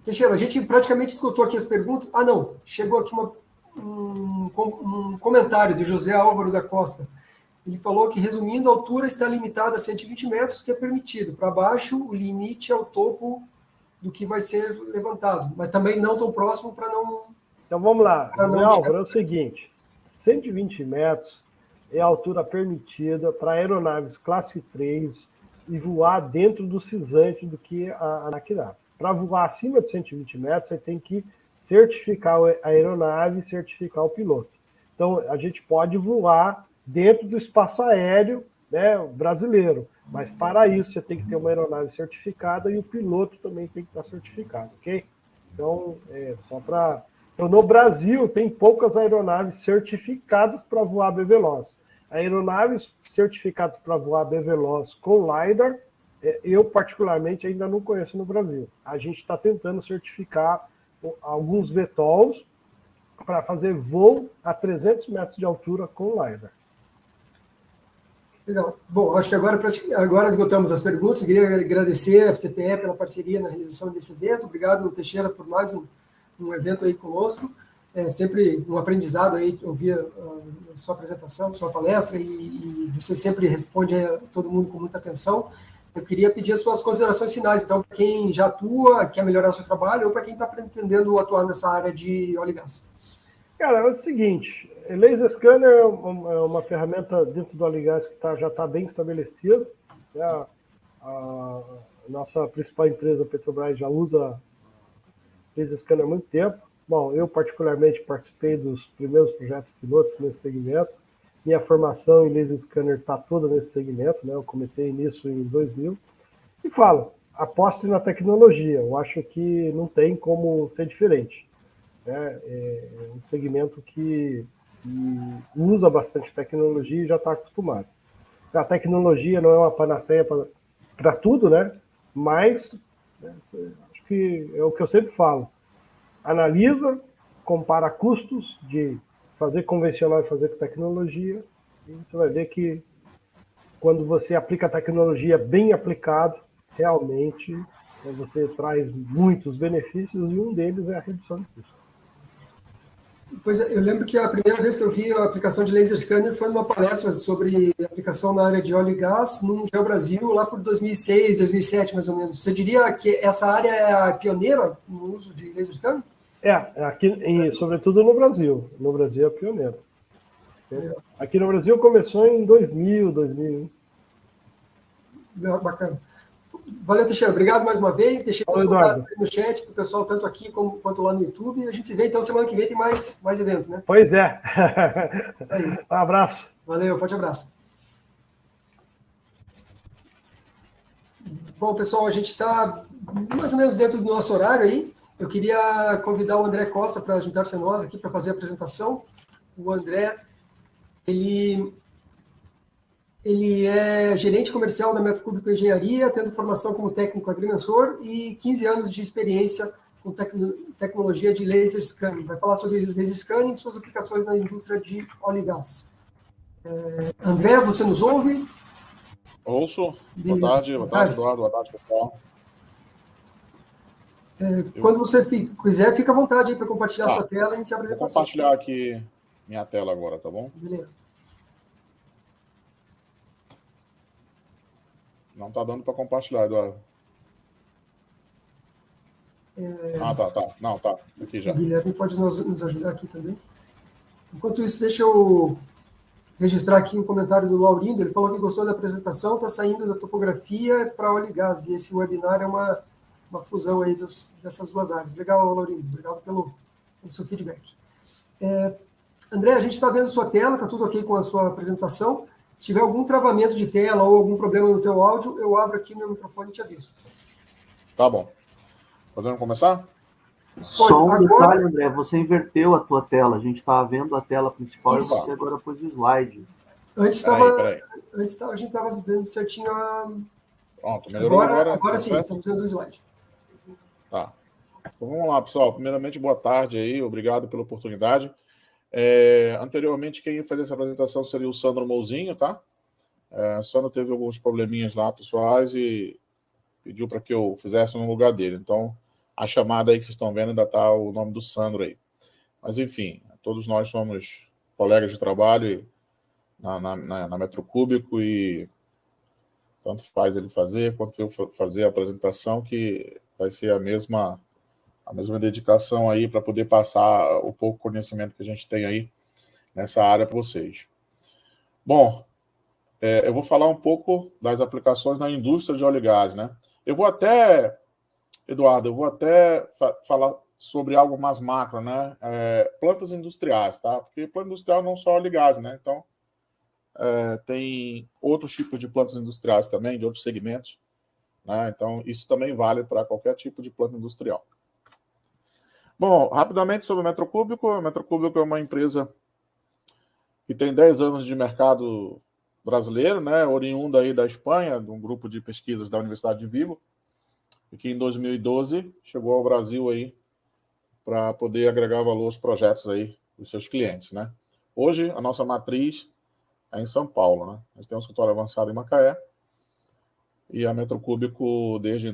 A: Teixeira, a gente praticamente escutou aqui as perguntas. Ah, não, chegou aqui um comentário do José Álvaro da Costa. Ele falou que, resumindo, a altura está limitada a 120 metros, que é permitido. Para baixo, o limite é o topo do que vai ser levantado, mas também não tão próximo para não...
B: Então vamos lá, José
A: não
B: Álvaro, é o seguinte, 120 metros é a altura permitida para aeronaves classe 3 e voar dentro do cisante do que a ANAC. Para voar acima de 120 metros, você tem que certificar a aeronave e certificar o piloto. Então, a gente pode voar dentro do espaço aéreo, né, brasileiro, mas para isso você tem que ter uma aeronave certificada e o piloto também tem que estar certificado, ok? Então, só para... Então, no Brasil, tem poucas aeronaves certificadas para voar BVLOS. Aeronaves certificadas para voar BVLOS com LiDAR, eu, particularmente, ainda não conheço no Brasil. A gente está tentando certificar alguns VTOLs para fazer voo a 300 metros de altura com LiDAR.
A: Legal. Bom, acho que agora esgotamos as perguntas. Queria agradecer a CPE pela parceria na realização desse evento. Obrigado, Teixeira, por mais um evento aí conosco. É sempre um aprendizado aí ouvir a sua apresentação, a sua palestra, e você sempre responde a todo mundo com muita atenção. Eu queria pedir as suas considerações finais, então, para quem já atua, quer melhorar o seu trabalho, ou para quem está pretendendo atuar nessa área de óleo e gás.
B: Cara, é o seguinte, laser scanner é uma ferramenta dentro do óleo e gás que já está bem estabelecida. Né? A nossa principal empresa, Petrobras, já usa laser scanner há muito tempo. Bom, eu particularmente participei dos primeiros projetos pilotos nesse segmento. Minha formação em laser scanner está toda nesse segmento, né? Eu comecei nisso em 2000. E falo, aposte na tecnologia. Eu acho que não tem como ser diferente. É um segmento que usa bastante tecnologia e já está acostumado. A tecnologia não é uma panaceia para tudo, né? Mas acho que é o que eu sempre falo. Analisa, compara custos de fazer convencional e fazer com tecnologia, e você vai ver que quando você aplica a tecnologia bem aplicado, realmente você traz muitos benefícios e um deles é a redução de custos.
A: Pois é, eu lembro que a primeira vez que eu vi a aplicação de laser scanner foi numa palestra sobre aplicação na área de óleo e gás no Geo Brasil, lá por 2006, 2007, mais ou menos. Você diria que essa área é a pioneira no uso de laser scanner?
B: Aqui, sobretudo no Brasil. No Brasil é pioneiro. Aqui no Brasil começou em 2000, 2001.
A: Bacana. Valeu, Teixeira. Obrigado mais uma vez. Deixei todos os contatos no chat para o pessoal, tanto aqui quanto lá no YouTube. A gente se vê, então, semana que vem tem mais evento, né?
B: Pois é.
A: Isso aí.
B: Um abraço.
A: Valeu, forte abraço. Bom, pessoal, a gente está mais ou menos dentro do nosso horário aí. Eu queria convidar o André Costa para juntar-se a nós aqui para fazer a apresentação. O André, ele é gerente comercial da Metro Cúbico Engenharia, tendo formação como técnico agrimensor e 15 anos de experiência com tecnologia de laser scanning. Vai falar sobre laser scanning e suas aplicações na indústria de óleo e gás. André, você nos ouve?
C: Ouço. Boa tarde, Eduardo. Boa tarde, pessoal.
A: Quando você quiser, fica à vontade para compartilhar sua tela e iniciar a apresentação.
C: Vou compartilhar aqui minha tela agora, tá bom?
A: Beleza.
C: Não está dando para compartilhar, Eduardo. Tá. Não, tá. Aqui já.
A: O Guilherme pode nos ajudar aqui também. Enquanto isso, deixa eu registrar aqui um comentário do Laurindo. Ele falou que gostou da apresentação, está saindo da topografia para óleo e gás. E esse webinar é uma fusão aí dessas duas áreas. Legal, Laurindo. Obrigado pelo seu feedback. André, a gente está vendo sua tela, está tudo ok com a sua apresentação. Se tiver algum travamento de tela ou algum problema no teu áudio, eu abro aqui meu microfone e te aviso.
C: Tá bom. Podemos começar?
D: Só um detalhe, André, você inverteu a tua tela. A gente estava vendo a tela principal
A: Isso.
D: e você agora pôs o slide.
A: Antes
C: Peraí.
A: a gente estava vendo certinho a...
C: Pronto, melhorou agora?
A: Agora sim, estamos vendo o slide.
C: Tá. Então vamos lá, pessoal. Primeiramente, boa tarde aí, obrigado pela oportunidade. Anteriormente, quem ia fazer essa apresentação seria o Sandro Mouzinho, tá? O Sandro teve alguns probleminhas lá pessoais e pediu para que eu fizesse no lugar dele. Então, a chamada aí que vocês estão vendo ainda está o nome do Sandro aí. Mas, enfim, todos nós somos colegas de trabalho na Metro Cúbico e tanto faz ele fazer quanto eu fazer a apresentação, que vai ser a mesma dedicação aí para poder passar o pouco conhecimento que a gente tem aí nessa área para vocês. Bom, eu vou falar um pouco das aplicações na indústria de óleo e gás, né? Eduardo, eu vou até falar sobre algo mais macro, né? Plantas industriais, tá? Porque planta industrial não só óleo e gás, né? Então, tem outros tipos de plantas industriais também, de outros segmentos, né? Então, isso também vale para qualquer tipo de planta industrial. Bom, rapidamente sobre a Metro Cúbico. A Metro Cúbico é uma empresa que tem 10 anos de mercado brasileiro, né? Oriunda aí da Espanha, de um grupo de pesquisas da Universidade de Vigo, e que em 2012 chegou ao Brasil aí para poder agregar valor aos projetos aí dos seus clientes, né? Hoje, a nossa matriz é em São Paulo, né? A gente tem um escritório avançado em Macaé e a Metro Cúbico, desde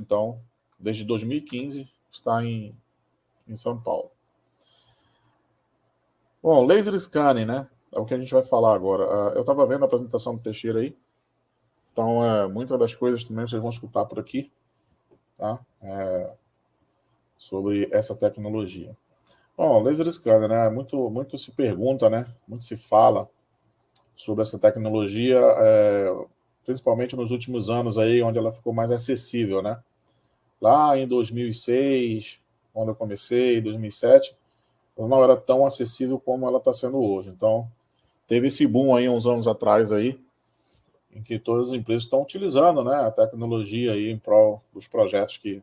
C: 2015, está em São Paulo. Bom, laser scanning, né? É o que a gente vai falar agora. Eu estava vendo a apresentação do Teixeira aí, então muitas das coisas também vocês vão escutar por aqui, tá? Sobre essa tecnologia. Bom, laser scanner, né? Muito se pergunta, né? Muito se fala sobre essa tecnologia, principalmente nos últimos anos aí, onde ela ficou mais acessível, né? Lá em 2006, quando eu comecei, em 2007, ela não era tão acessível como ela está sendo hoje. Então, teve esse boom aí uns anos atrás aí, em que todas as empresas estão utilizando, né, a tecnologia aí em prol dos projetos que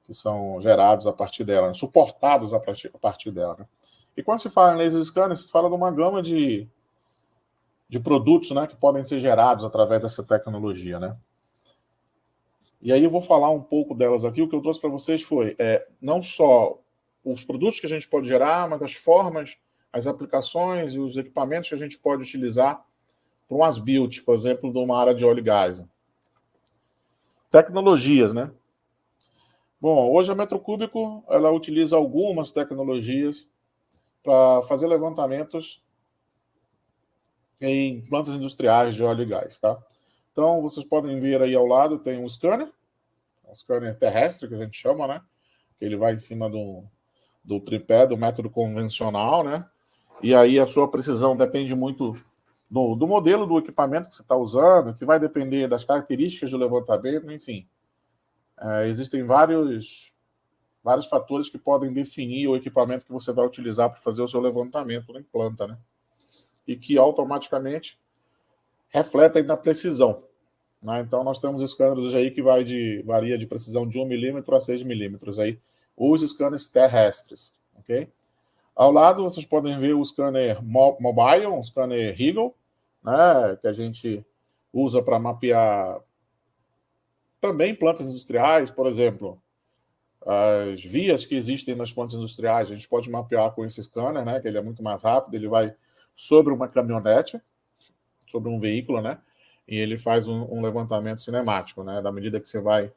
C: são gerados a partir dela, né, suportados a partir dela, né? E quando se fala em laser scanner, se fala de uma gama de produtos, né, que podem ser gerados através dessa tecnologia, né? E aí eu vou falar um pouco delas aqui. O que eu trouxe para vocês foi não só os produtos que a gente pode gerar, mas as formas, as aplicações e os equipamentos que a gente pode utilizar para um as-built, por exemplo, de uma área de óleo e gás. Tecnologias, né? Bom, hoje a Metro Cúbico, ela utiliza algumas tecnologias para fazer levantamentos em plantas industriais de óleo e gás, tá? Então, vocês podem ver aí ao lado, tem um scanner terrestre, que a gente chama, né? Ele vai em cima do tripé, do método convencional, né? E aí a sua precisão depende muito do modelo do equipamento que você está usando, que vai depender das características do levantamento, enfim. Existem vários fatores que podem definir o equipamento que você vai utilizar para fazer o seu levantamento em planta, né? E que automaticamente refletem na precisão, né? Então, nós temos scanners aí que varia de precisão de 1 milímetro a 6 milímetros, aí, os scanners terrestres, ok? Ao lado, vocês podem ver o scanner mobile, um scanner Eagle, né, que a gente usa para mapear também plantas industriais, por exemplo, as vias que existem nas plantas industriais, a gente pode mapear com esse scanner, né, que ele é muito mais rápido, ele vai sobre uma caminhonete, sobre um veículo, né, e ele faz um levantamento cinemático, né, da medida que você vai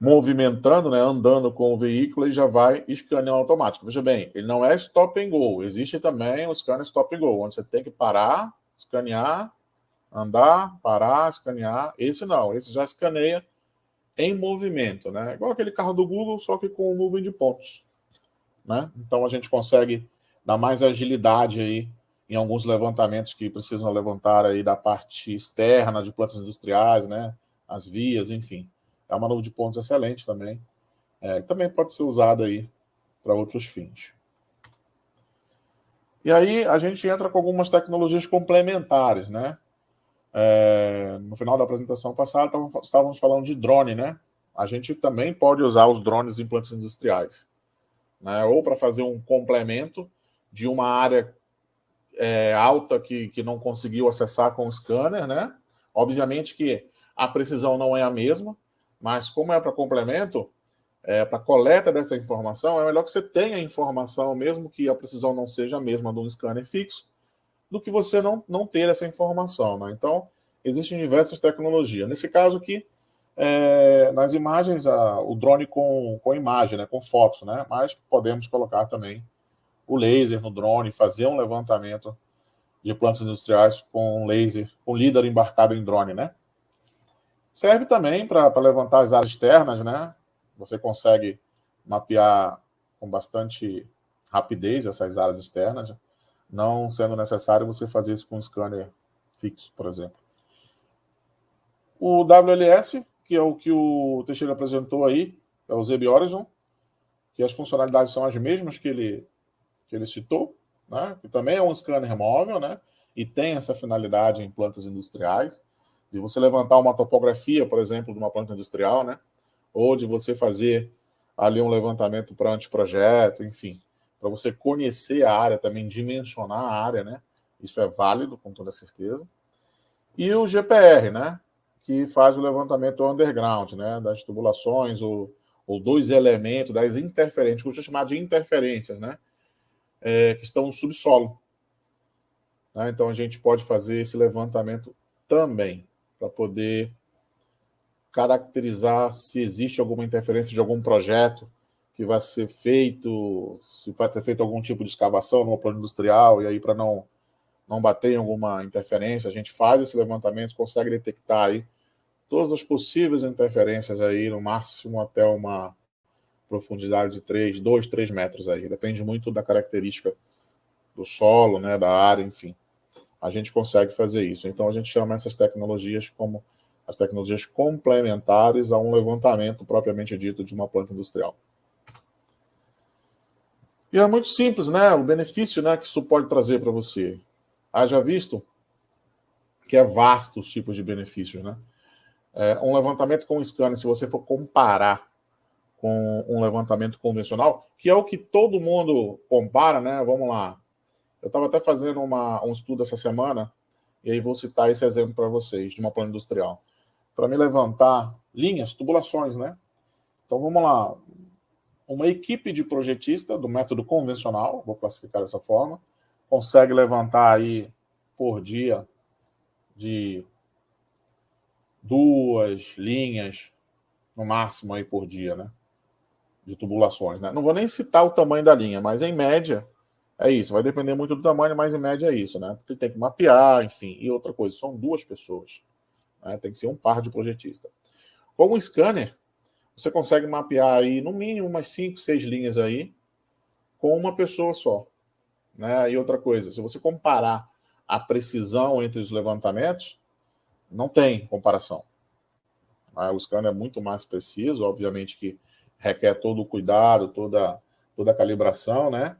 C: movimentando, né, andando com o veículo, ele já vai escaneando automático. Veja bem, ele não é stop and go, existe também o scanner stop and go, onde você tem que parar, escanear, andar, parar, escanear. Esse não, esse já escaneia em movimento, né? Igual aquele carro do Google, só que com nuvem de pontos, né? Então a gente consegue dar mais agilidade aí em alguns levantamentos que precisam levantar aí da parte externa de plantas industriais, né? As vias, enfim. É uma nuvem de pontos excelente também. Também pode ser usada aí para outros fins. E aí a gente entra com algumas tecnologias complementares, né? No final da apresentação passada, estávamos falando de drone, né? a gente também pode usar os drones em plantas industriais, né? Ou para fazer um complemento de uma área alta que não conseguiu acessar com o scanner, né? Obviamente que a precisão não é a mesma, mas como é para complemento, para coleta dessa informação, é melhor que você tenha a informação, mesmo que a precisão não seja a mesma de um scanner fixo, do que você não ter essa informação, né? Então, existem diversas tecnologias. Nesse caso aqui, nas imagens, o drone com imagem, né, com fotos, né? Mas podemos colocar também o laser no drone, fazer um levantamento de plantas industriais com laser, com LiDAR embarcado em drone, né? Serve também para levantar as áreas externas, né? Você consegue mapear com bastante rapidez essas áreas externas, não sendo necessário você fazer isso com um scanner fixo, por exemplo. O WLS, que é o que o Teixeira apresentou aí, é o ZB Horizon, que as funcionalidades são as mesmas que ele citou, né? Que também é um scanner móvel, né? E tem essa finalidade em plantas industriais, de você levantar uma topografia, por exemplo, de uma planta industrial, né? Ou de você fazer ali um levantamento para anteprojeto, enfim, para você conhecer a área também, dimensionar a área, né? Isso é válido, com toda certeza. E o GPR, né? Que faz o levantamento underground, né? Das tubulações ou dos elementos, das interferências, que eu vou chamar de interferências, né? Que estão no subsolo. Né? Então a gente pode fazer esse levantamento também, para poder caracterizar se existe alguma interferência de algum projeto que vai ser feito, se vai ter feito algum tipo de escavação no plano industrial, e aí para não bater em alguma interferência, a gente faz esse levantamento, consegue detectar aí todas as possíveis interferências aí, no máximo até uma profundidade de 2, 3 metros aí. Depende muito da característica do solo, né, da área, enfim. A gente consegue fazer isso. Então a gente chama essas tecnologias como as tecnologias complementares a um levantamento propriamente dito de uma planta industrial. E é muito simples, né? O benefício, né, que isso pode trazer para você. Haja visto que é vasto os tipos de benefícios, né? Um levantamento com scanner, se você for comparar com um levantamento convencional, que é o que todo mundo compara, né? Vamos lá. Eu estava até fazendo um estudo essa semana, e aí vou citar esse exemplo para vocês, de uma planta industrial. Para me levantar linhas, tubulações, né? Então vamos lá. Uma equipe de projetista do método convencional, vou classificar dessa forma, consegue levantar aí por dia de 2 linhas, no máximo aí por dia, né? De tubulações, né? Não vou nem citar o tamanho da linha, mas em média é isso. Vai depender muito do tamanho, mas em média é isso, né? Porque tem que mapear, enfim. E outra coisa, são 2 pessoas. Né? Tem que ser um par de projetista. Com um scanner, você consegue mapear aí, no mínimo, umas 5, 6 linhas aí, com uma pessoa só. Né? E outra coisa, se você comparar a precisão entre os levantamentos, não tem comparação. O scanner é muito mais preciso, obviamente que requer todo o cuidado, toda a calibração, né?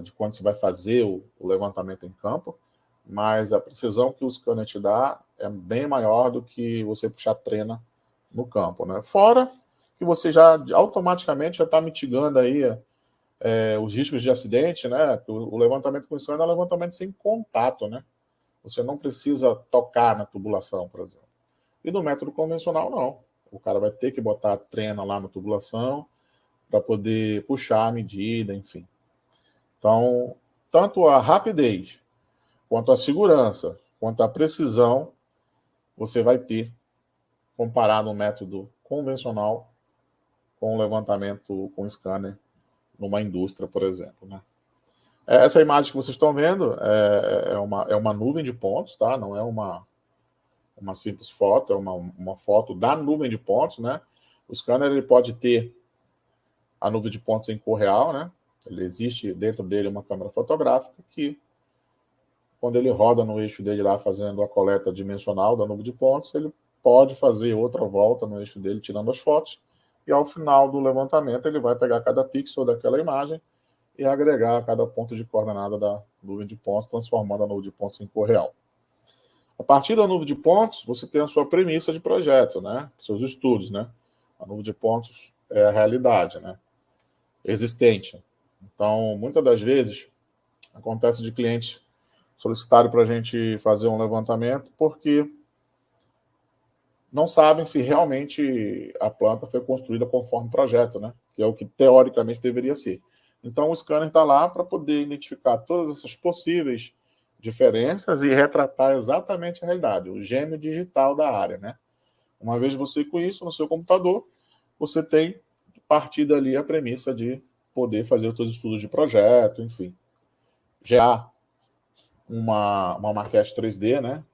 C: De quando você vai fazer o levantamento em campo, mas a precisão que o scanner te dá é bem maior do que você puxar trena no campo, né? Fora que você já automaticamente já está mitigando aí os riscos de acidente, né? O levantamento com scanner é um levantamento sem contato, né? Você não precisa tocar na tubulação, por exemplo. E no método convencional, não. O cara vai ter que botar a trena lá na tubulação para poder puxar a medida, enfim. Então, tanto a rapidez, quanto a segurança, quanto a precisão, você vai ter comparado um método convencional com o levantamento com scanner numa indústria, por exemplo. Né? Essa imagem que vocês estão vendo é uma nuvem de pontos, tá? Não é uma simples foto, é uma foto da nuvem de pontos, né? O scanner ele pode ter a nuvem de pontos em cor real, né? Ele existe dentro dele uma câmera fotográfica que, quando ele roda no eixo dele lá fazendo a coleta dimensional da nuvem de pontos, ele pode fazer outra volta no eixo dele tirando as fotos e ao final do levantamento ele vai pegar cada pixel daquela imagem e agregar cada ponto de coordenada da nuvem de pontos, transformando a nuvem de pontos em cor real. A partir da nuvem de pontos, você tem a sua premissa de projeto, né? Seus estudos, né? A nuvem de pontos é a realidade, né? Existente. Então, muitas das vezes, acontece de clientes solicitarem para a gente fazer um levantamento porque não sabem se realmente a planta foi construída conforme o projeto, né? Que é o que teoricamente deveria ser. Então, o scanner está lá para poder identificar todas essas possíveis diferenças e retratar exatamente a realidade, o gêmeo digital da área, né? Uma vez você com isso no seu computador, você tem a partir dali a premissa de poder fazer os seus estudos de projeto, enfim. Gerar uma maquete 3D, né?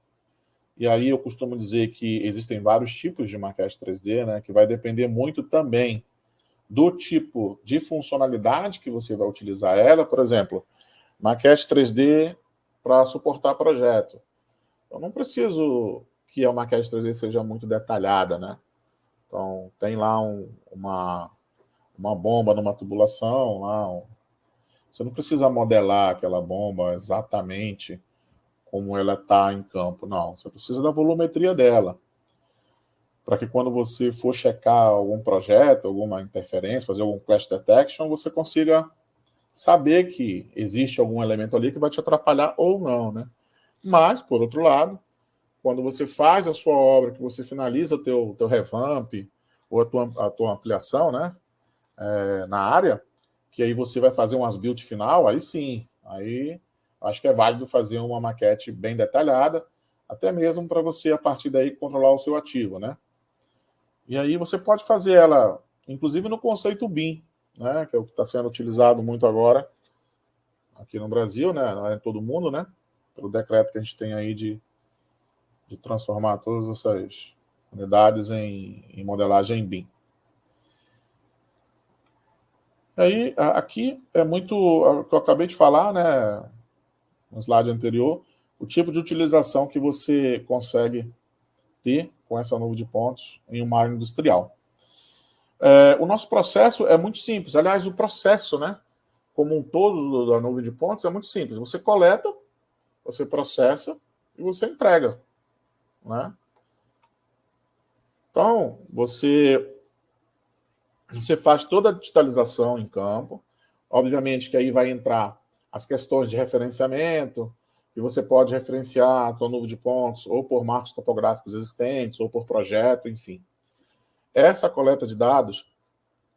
C: E aí eu costumo dizer que existem vários tipos de maquete 3D, né? Que vai depender muito também do tipo de funcionalidade que você vai utilizar ela. Por exemplo, maquete 3D para suportar projeto. Eu não preciso que a maquete 3D seja muito detalhada, né? Então, tem lá uma bomba numa tubulação, lá, você não precisa modelar aquela bomba exatamente como ela está em campo, não. Você precisa da volumetria dela, para que quando você for checar algum projeto, alguma interferência, fazer algum clash detection, você consiga saber que existe algum elemento ali que vai te atrapalhar ou não, né? Mas, por outro lado, quando você faz a sua obra, que você finaliza o teu revamp ou a tua ampliação, né, na área, que aí você vai fazer um as-built final, aí sim, aí acho que é válido fazer uma maquete bem detalhada, até mesmo para você, a partir daí, controlar o seu ativo, né? E aí você pode fazer ela, inclusive no conceito BIM, né, que é o que está sendo utilizado muito agora aqui no Brasil, né, não é em todo mundo, né, pelo decreto que a gente tem aí de transformar todas essas unidades em modelagem BIM. Aí, aqui é muito o que eu acabei de falar, né, no slide anterior, o tipo de utilização que você consegue ter com essa nuvem de pontos em uma área industrial. O nosso processo é muito simples. Aliás, o processo, né, como um todo da nuvem de pontos é muito simples. Você coleta, você processa e você entrega, né? Então, você faz toda a digitalização em campo. Obviamente que aí vai entrar as questões de referenciamento, que você pode referenciar a tua nuvem de pontos ou por marcos topográficos existentes, ou por projeto, enfim. Essa coleta de dados,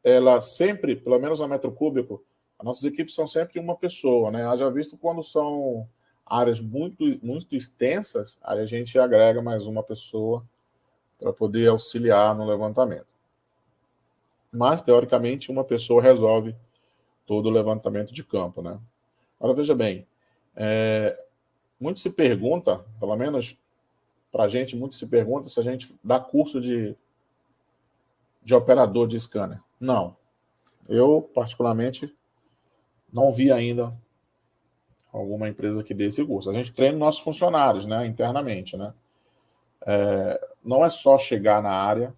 C: ela sempre, pelo menos no metro cúbico, as nossas equipes são sempre uma pessoa, né? Haja visto quando são áreas muito, muito extensas, aí a gente agrega mais uma pessoa para poder auxiliar no levantamento. Mas, teoricamente, uma pessoa resolve todo o levantamento de campo, né? Agora, veja bem, muito se pergunta, pelo menos para a gente, muito se pergunta se a gente dá curso de operador de scanner. Não. Eu, particularmente, não vi ainda alguma empresa que dê esse curso. A gente treina nossos funcionários, né, internamente, né? Não é só chegar na área,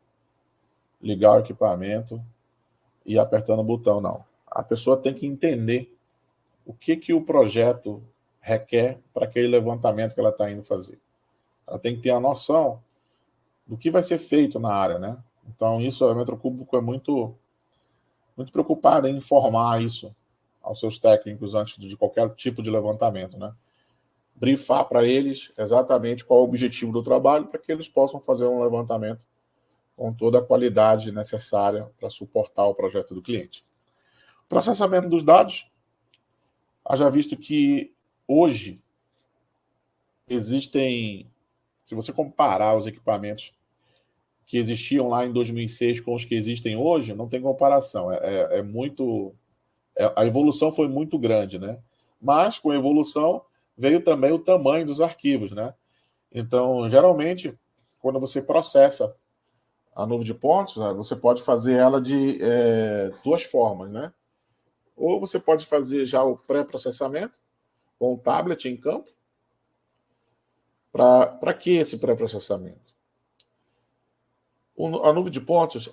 C: ligar o equipamento e apertando o botão, não. A pessoa tem que entender o que o projeto requer para aquele levantamento que ela está indo fazer. Ela tem que ter a noção do que vai ser feito na área, né? Então, isso, a Metro Cúbico é muito, muito preocupada em informar isso aos seus técnicos antes de qualquer tipo de levantamento, né? Brifar para eles exatamente qual é o objetivo do trabalho para que eles possam fazer um levantamento com toda a qualidade necessária para suportar o projeto do cliente. Processamento dos dados, haja visto que hoje existem, se você comparar os equipamentos que existiam lá em 2006 com os que existem hoje, não tem comparação. A evolução foi muito grande, né? Mas com a evolução veio também o tamanho dos arquivos, né? Então, geralmente, quando você processa a nuvem de pontos, né, você pode fazer ela de duas formas, né? Ou você pode fazer já o pré-processamento com o tablet em campo. Para que esse pré-processamento? A nuvem de pontos,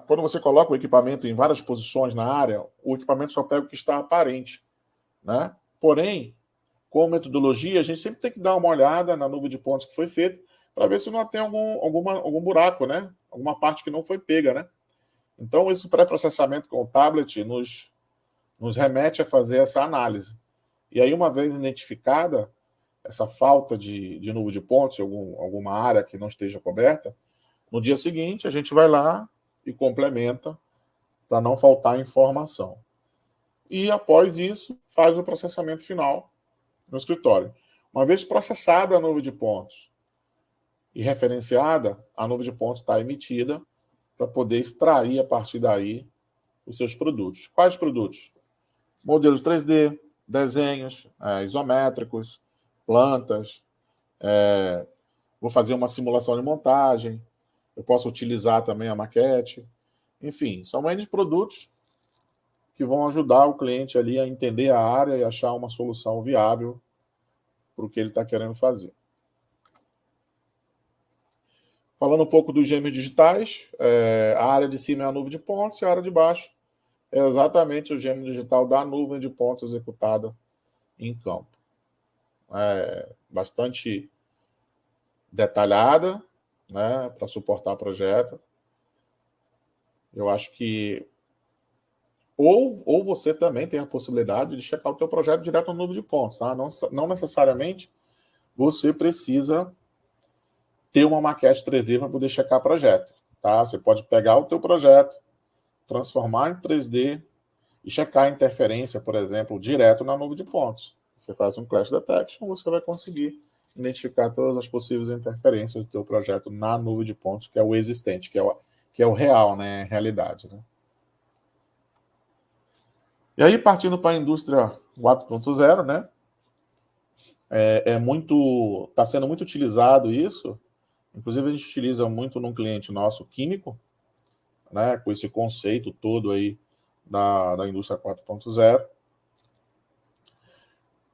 C: quando você coloca o equipamento em várias posições na área, o equipamento só pega o que está aparente, né? Porém, com metodologia, a gente sempre tem que dar uma olhada na nuvem de pontos que foi feita para ver se não tem algum buraco, né? Alguma parte que não foi pega, né? Então, esse pré-processamento com o tablet nos remete a fazer essa análise. E aí, uma vez identificada essa falta de número de pontos, alguma área que não esteja coberta, no dia seguinte a gente vai lá e complementa para não faltar informação. E após isso, faz o processamento final no escritório. Uma vez processada a nuvem de pontos e referenciada, a nuvem de pontos está emitida para poder extrair a partir daí os seus produtos. Quais produtos? Modelos 3D, desenhos isométricos, plantas, vou fazer uma simulação de montagem, eu posso utilizar também a maquete, enfim, são N produtos que vão ajudar o cliente ali a entender a área e achar uma solução viável para o que ele está querendo fazer. Falando um pouco dos gêmeos digitais, a área de cima é a nuvem de pontos e a área de baixo é exatamente o gêmeo digital da nuvem de pontos executada em campo. Bastante detalhada, né, para suportar o projeto. Eu acho que ou você também tem a possibilidade de checar o teu projeto direto no nuvem de pontos, tá? Não necessariamente você precisa ter uma maquete 3D para poder checar projeto, tá? Você pode pegar o teu projeto, transformar em 3D e checar a interferência, por exemplo, direto na nuvem de pontos. Você faz um Clash Detection, você vai conseguir identificar todas as possíveis interferências do teu projeto na nuvem de pontos, que é o existente, que é o real, né? Realidade, né? E aí, partindo para a indústria 4.0, né? Está sendo muito utilizado isso. Inclusive, a gente utiliza muito num cliente nosso químico, né? Com esse conceito todo aí da indústria 4.0,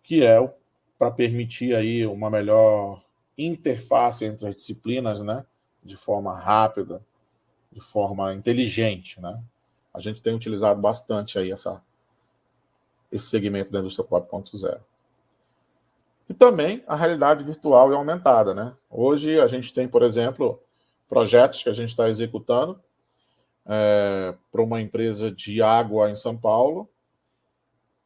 C: que é para permitir aí uma melhor interface entre as disciplinas, né? De forma rápida, de forma inteligente, né? A gente tem utilizado bastante aí esse segmento da indústria 4.0. E também a realidade virtual e aumentada, né? Hoje a gente tem, por exemplo, projetos que a gente está executando para uma empresa de água em São Paulo,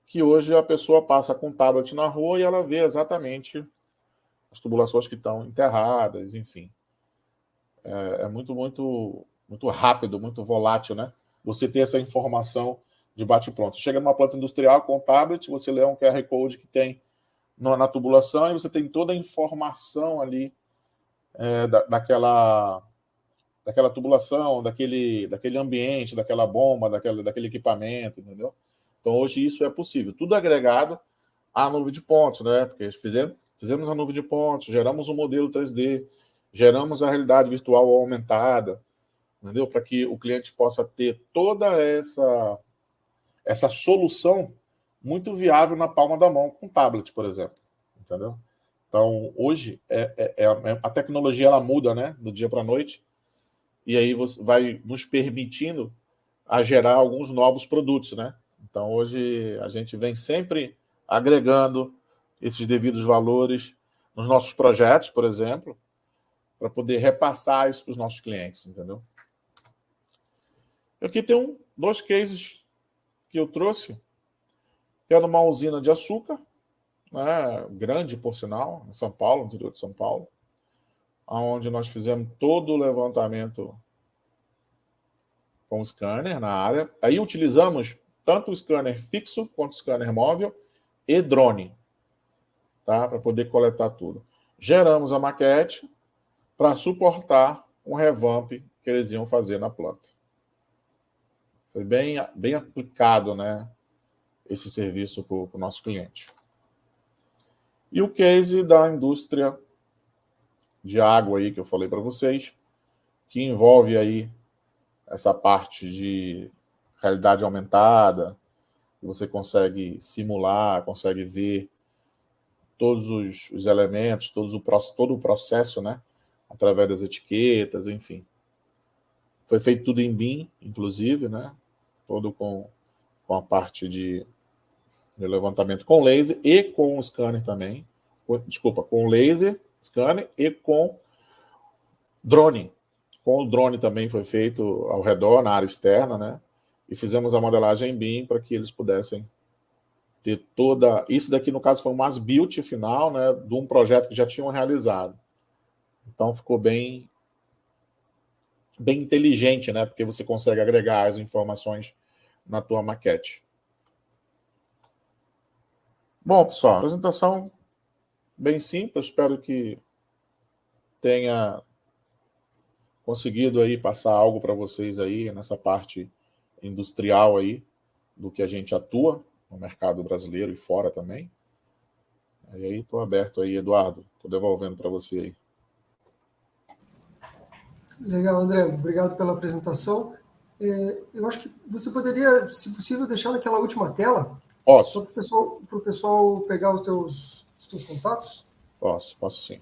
C: que hoje a pessoa passa com um tablet na rua e ela vê exatamente as tubulações que estão enterradas, enfim. É muito, muito, muito rápido, muito volátil, né? Você ter essa informação de bate-pronto. Chega numa planta industrial com o tablet, você lê um QR Code que tem na tubulação e você tem toda a informação ali daquela tubulação, daquele ambiente, daquela bomba, daquele equipamento, entendeu? Então, hoje isso é possível. Tudo agregado à nuvem de pontos, né? Porque fizemos a nuvem de pontos, geramos um modelo 3D, geramos a realidade virtual aumentada, entendeu? Para que o cliente possa ter toda essa solução muito viável na palma da mão com tablet, por exemplo, entendeu? Então, hoje, a tecnologia ela muda, né? Do dia para a noite, e aí você vai nos permitindo a gerar alguns novos produtos, né? Então, hoje, a gente vem sempre agregando esses devidos valores nos nossos projetos, por exemplo, para poder repassar isso para os nossos clientes, entendeu? Aqui tem dois cases que eu trouxe, que é numa usina de açúcar, né, grande, por sinal, em São Paulo, no interior de São Paulo, onde nós fizemos todo o levantamento com o scanner na área. Aí utilizamos tanto o scanner fixo quanto o scanner móvel e drone, tá, para poder coletar tudo. Geramos a maquete para suportar um revamp que eles iam fazer na planta. Foi bem aplicado, né, esse serviço para o nosso cliente. E o case da indústria de água aí que eu falei para vocês, que envolve aí essa parte de realidade aumentada, que você consegue simular, consegue ver todos os elementos, todo o processo, né, através das etiquetas, enfim. Foi feito tudo em BIM, inclusive, né, todo com a parte de levantamento com laser e com o scanner também. Desculpa, com laser, scanner e com drone, Com o drone também foi feito ao redor, na área externa, né? E fizemos a modelagem em BIM para que eles pudessem ter toda... Isso daqui, no caso, foi um as-built final, né, de um projeto que já tinham realizado. Então, ficou bem inteligente, né? Porque você consegue agregar as informações na tua maquete. Bom, pessoal, apresentação bem simples. Espero que tenha conseguido aí passar algo para vocês aí nessa parte industrial aí do que a gente atua no mercado brasileiro e fora também. E aí estou aberto aí, Eduardo. Estou devolvendo para você aí.
A: Legal, André. Obrigado pela apresentação. Eu acho que você poderia, se possível, deixar naquela última tela.
C: Posso.
A: Só para o pessoal pegar os teus contatos.
C: Posso sim.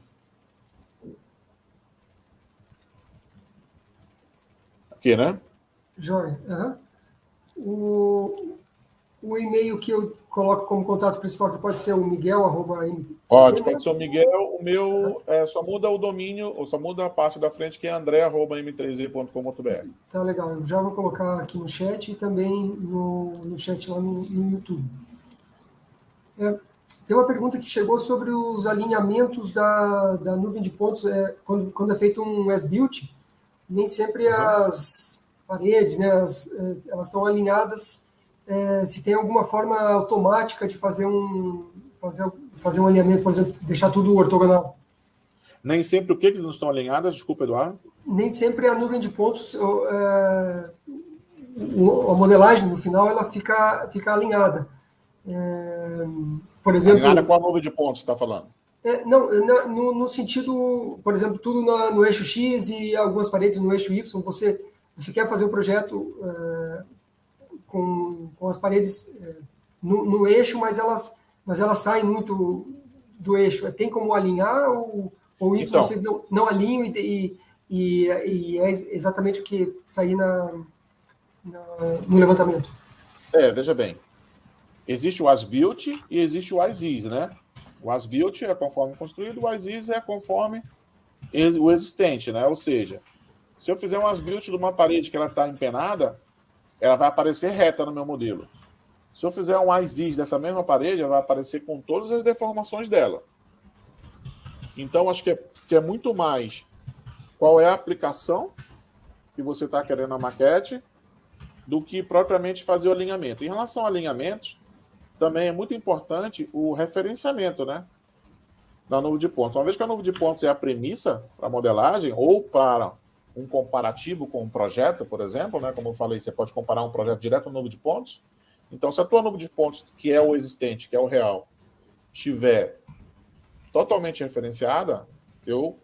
C: Aqui, né?
A: Joia. Uhum. O e-mail que eu coloco como contato principal, que pode ser o Miguel@m.
C: Pode ser o Miguel. O meu só muda o domínio, ou só muda a parte da frente, que é andré@m3e.com.br.
A: Tá legal. Eu já vou colocar aqui no chat e também no chat lá no YouTube. Tem uma pergunta que chegou sobre os alinhamentos da nuvem de pontos. Quando é feito um as-built, nem sempre as paredes, né, elas estão alinhadas. Se tem alguma forma automática de fazer um alinhamento, por exemplo, deixar tudo ortogonal.
C: Nem sempre o que não estão alinhadas? Desculpa, Eduardo.
A: Nem sempre a nuvem de pontos, a modelagem no final, ela fica alinhada. Por exemplo...
C: Alinhada com a nuvem de pontos, você está falando?
A: Não, no sentido, por exemplo, tudo no eixo X e algumas paredes no eixo Y. Você quer fazer um projeto com as paredes no eixo, mas elas saem muito do eixo. Tem como alinhar ou isso então, vocês não alinham e é exatamente o que sair no levantamento?
C: Veja bem. Existe o as-built e existe o as-is, né? O as-built é conforme construído, o as-is é conforme o existente, né? Ou seja, se eu fizer um as-built de uma parede que ela está empenada, ela vai aparecer reta no meu modelo. Se eu fizer um as-is dessa mesma parede, ela vai aparecer com todas as deformações dela. Então, acho que é muito mais qual é a aplicação que você está querendo na maquete do que propriamente fazer o alinhamento. Em relação a alinhamentos, também é muito importante o referenciamento, né, da nuvem de pontos. Uma vez que a nuvem de pontos é a premissa para a modelagem ou para um comparativo com um projeto, por exemplo, né, como eu falei, você pode comparar um projeto direto com a nuvem de pontos. Então, se a tua nuvem de pontos, que é o existente, que é o real, estiver totalmente referenciada, eu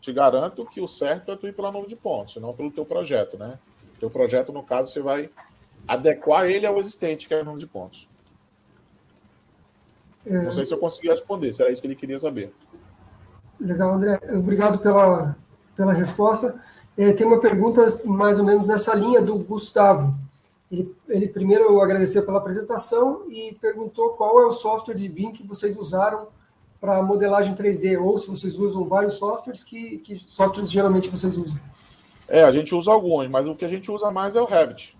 C: te garanto que o certo é tu ir pela nuvem de pontos, não pelo teu projeto, né? O teu projeto, no caso, você vai adequar ele ao existente, que é a nuvem de pontos. Não sei se eu consegui responder, se era isso que ele queria saber.
A: Legal, André. Obrigado pela resposta. Tem uma pergunta mais ou menos nessa linha do Gustavo. Ele primeiro agradeceu pela apresentação e perguntou qual é o software de BIM que vocês usaram para modelagem 3D, ou se vocês usam vários softwares, que softwares geralmente vocês usam?
C: A gente usa alguns, mas o que a gente usa mais é o Revit.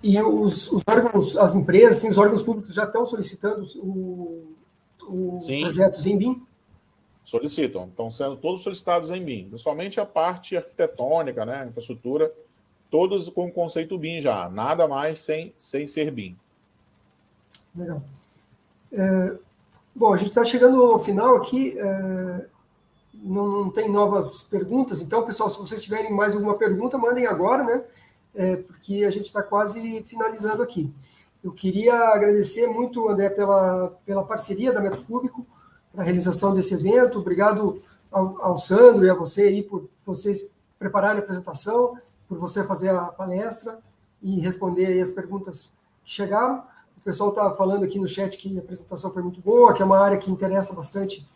A: E os órgãos, as empresas, assim, os órgãos públicos já estão solicitando os projetos em BIM?
C: Solicitam. Estão sendo todos solicitados em BIM. Principalmente a parte arquitetônica, né, infraestrutura, todos com o conceito BIM já. Nada mais sem ser BIM.
A: Legal. Bom, a gente está chegando ao final aqui. Não tem novas perguntas. Então, pessoal, se vocês tiverem mais alguma pergunta, mandem agora, né? Porque a gente está quase finalizando aqui. Eu queria agradecer muito, André, pela parceria da Metro Cúbico para a realização desse evento. Obrigado ao Sandro e a você aí por vocês prepararem a apresentação, por você fazer a palestra e responder aí as perguntas que chegaram. O pessoal está falando aqui no chat que a apresentação foi muito boa, que é uma área que interessa bastante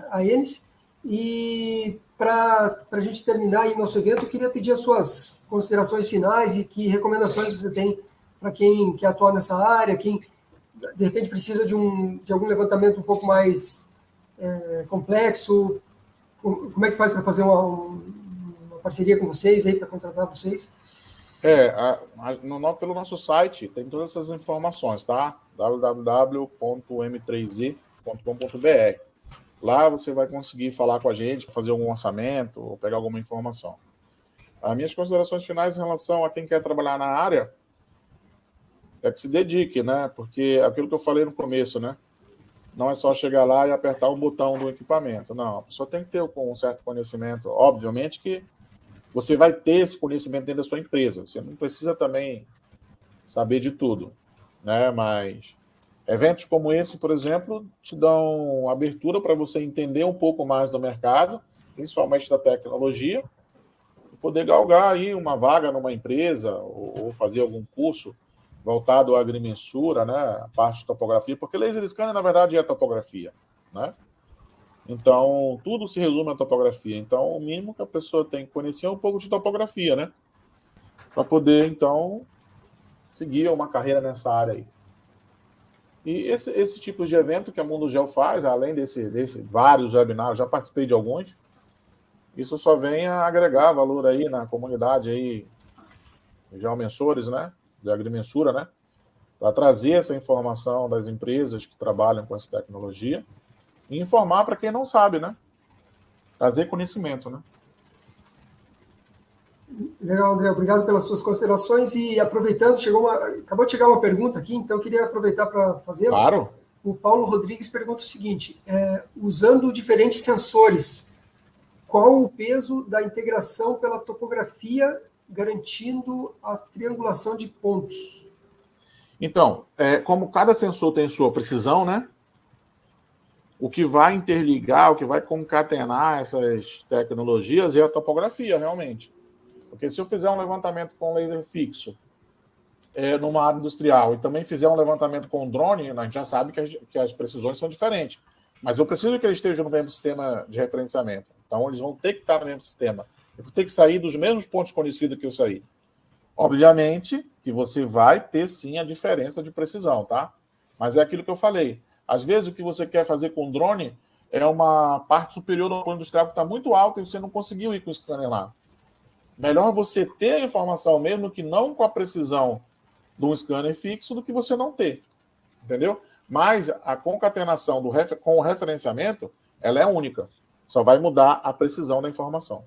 A: a eles. E para a gente terminar aí nosso evento, eu queria pedir as suas considerações finais e que recomendações você tem para quem quer atuar nessa área, quem de repente precisa de algum levantamento um pouco mais complexo? Como é que faz para fazer uma parceria com vocês aí, para contratar vocês?
C: Pelo nosso site tem todas essas informações, tá? www.m3z.com.br. Lá você vai conseguir falar com a gente, fazer algum orçamento, ou pegar alguma informação. As minhas considerações finais em relação a quem quer trabalhar na área é que se dedique, né? Porque aquilo que eu falei no começo, né? Não é só chegar lá e apertar o botão do equipamento. Não, a pessoa tem que ter um certo conhecimento. Obviamente que você vai ter esse conhecimento dentro da sua empresa. Você não precisa também saber de tudo, né? Mas eventos como esse, por exemplo, te dão abertura para você entender um pouco mais do mercado, principalmente da tecnologia, e poder galgar aí uma vaga numa empresa ou fazer algum curso voltado à agrimensura, né? A parte de topografia, porque laser scanner, na verdade, é topografia, né? Então, tudo se resume à topografia. Então, o mínimo que a pessoa tem que conhecer é um pouco de topografia, né? Para poder, então, seguir uma carreira nessa área aí. E esse tipo de evento que a Mundo Geo faz, além desse vários webinars, já participei de alguns, isso só vem a agregar valor aí na comunidade aí, geomensores, né? De agrimensura, né? Para trazer essa informação das empresas que trabalham com essa tecnologia e informar para quem não sabe, né? Trazer conhecimento, né?
A: Legal, André. Obrigado pelas suas considerações. E aproveitando, acabou de chegar uma pergunta aqui, então eu queria aproveitar para fazer.
C: Claro.
A: O Paulo Rodrigues pergunta o seguinte: usando diferentes sensores, qual o peso da integração pela topografia, garantindo a triangulação de pontos?
C: Então, como cada sensor tem sua precisão, né? O que vai interligar, o que vai concatenar essas tecnologias é a topografia, realmente. Porque se eu fizer um levantamento com laser fixo numa área industrial e também fizer um levantamento com drone, a gente já sabe que as precisões são diferentes. Mas eu preciso que eles estejam no mesmo sistema de referenciamento. Então, eles vão ter que estar no mesmo sistema. Eu vou ter que sair dos mesmos pontos conhecidos que eu saí. Obviamente que você vai ter, sim, a diferença de precisão, tá? Mas é aquilo que eu falei. Às vezes, o que você quer fazer com drone é uma parte superior do plano industrial que está muito alta e você não conseguiu ir com o scanner lá. Melhor você ter a informação mesmo que não com a precisão de um scanner fixo do que você não ter. Entendeu? Mas a concatenação com o referenciamento, ela é única. Só vai mudar a precisão da informação.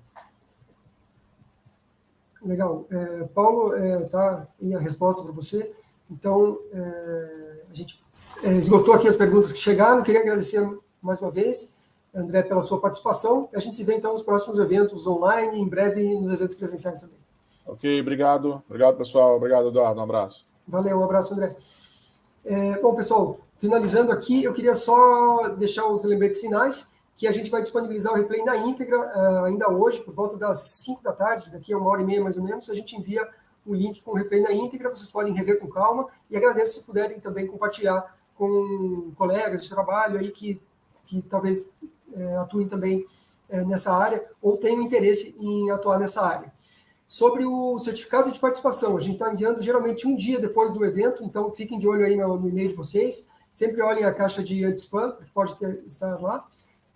A: Legal. Paulo, tá aí a resposta para você. Então, a gente esgotou aqui as perguntas que chegaram. Queria agradecer mais uma vez, André, pela sua participação. A gente se vê, então, nos próximos eventos online, em breve nos eventos presenciais também.
C: Ok, obrigado. Obrigado, pessoal. Obrigado, Eduardo. Um abraço.
A: Valeu, um abraço, André. Bom, pessoal, finalizando aqui, eu queria só deixar os lembretes finais, que a gente vai disponibilizar o replay na íntegra ainda hoje, por volta das 5 da tarde, daqui a 1h30 mais ou menos, a gente envia o link com o replay na íntegra, vocês podem rever com calma, e agradeço se puderem também compartilhar com colegas de trabalho aí que talvez atuem também nessa área, ou tenham interesse em atuar nessa área. Sobre o certificado de participação, a gente está enviando geralmente um dia depois do evento, então fiquem de olho aí no e-mail de vocês, sempre olhem a caixa de anti-spam, que pode estar lá,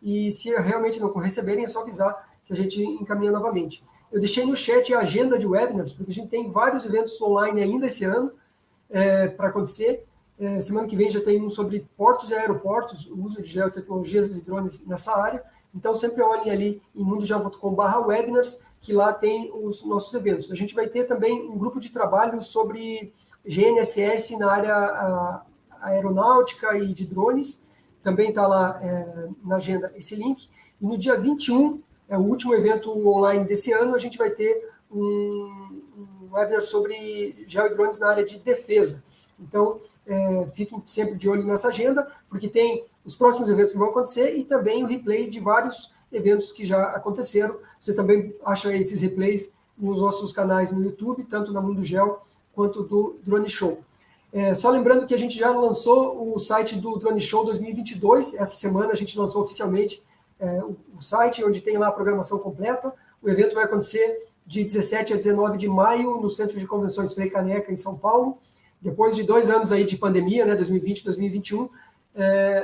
A: e se realmente não receberem, é só avisar que a gente encaminha novamente. Eu deixei no chat a agenda de webinars, porque a gente tem vários eventos online ainda esse ano para acontecer. Semana que vem já tem um sobre portos e aeroportos, o uso de geotecnologias e drones nessa área. Então, sempre olhem ali em mundogeo.com/webinars, que lá tem os nossos eventos. A gente vai ter também um grupo de trabalho sobre GNSS na área aeronáutica e de drones. Também está lá na agenda esse link. E no dia 21, o último evento online desse ano, a gente vai ter um webinar sobre geo e drones na área de defesa. Então, fiquem sempre de olho nessa agenda, porque tem os próximos eventos que vão acontecer e também o replay de vários eventos que já aconteceram. Você também acha esses replays nos nossos canais no YouTube, tanto na Mundo Geo quanto do Drone Show. Só lembrando que a gente já lançou o site do Drone Show 2022. Essa semana a gente lançou oficialmente o site, onde tem lá a programação completa. O evento vai acontecer de 17 a 19 de maio no Centro de Convenções Frei Caneca, em São Paulo. Depois de 2 anos aí de pandemia, né, 2020 e 2021,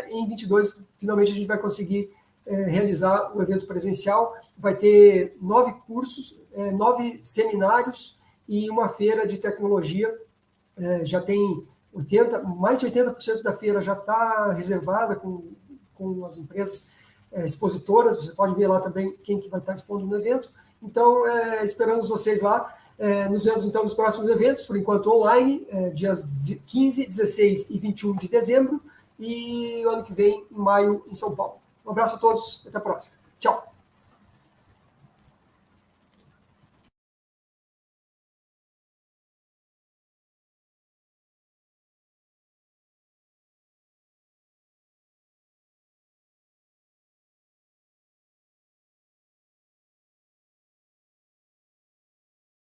A: em 22, finalmente, a gente vai conseguir realizar o evento presencial. Vai ter 9 cursos, 9 seminários e uma feira de tecnologia. Já tem mais de 80% da feira já está reservada com as empresas expositoras. Você pode ver lá também quem que vai estar expondo no evento. Então, esperamos vocês lá. Nos vemos, então, nos próximos eventos, por enquanto online, dias 15, 16 e 21 de dezembro, e o ano que vem, em maio, em São Paulo. Um abraço a todos, até a próxima.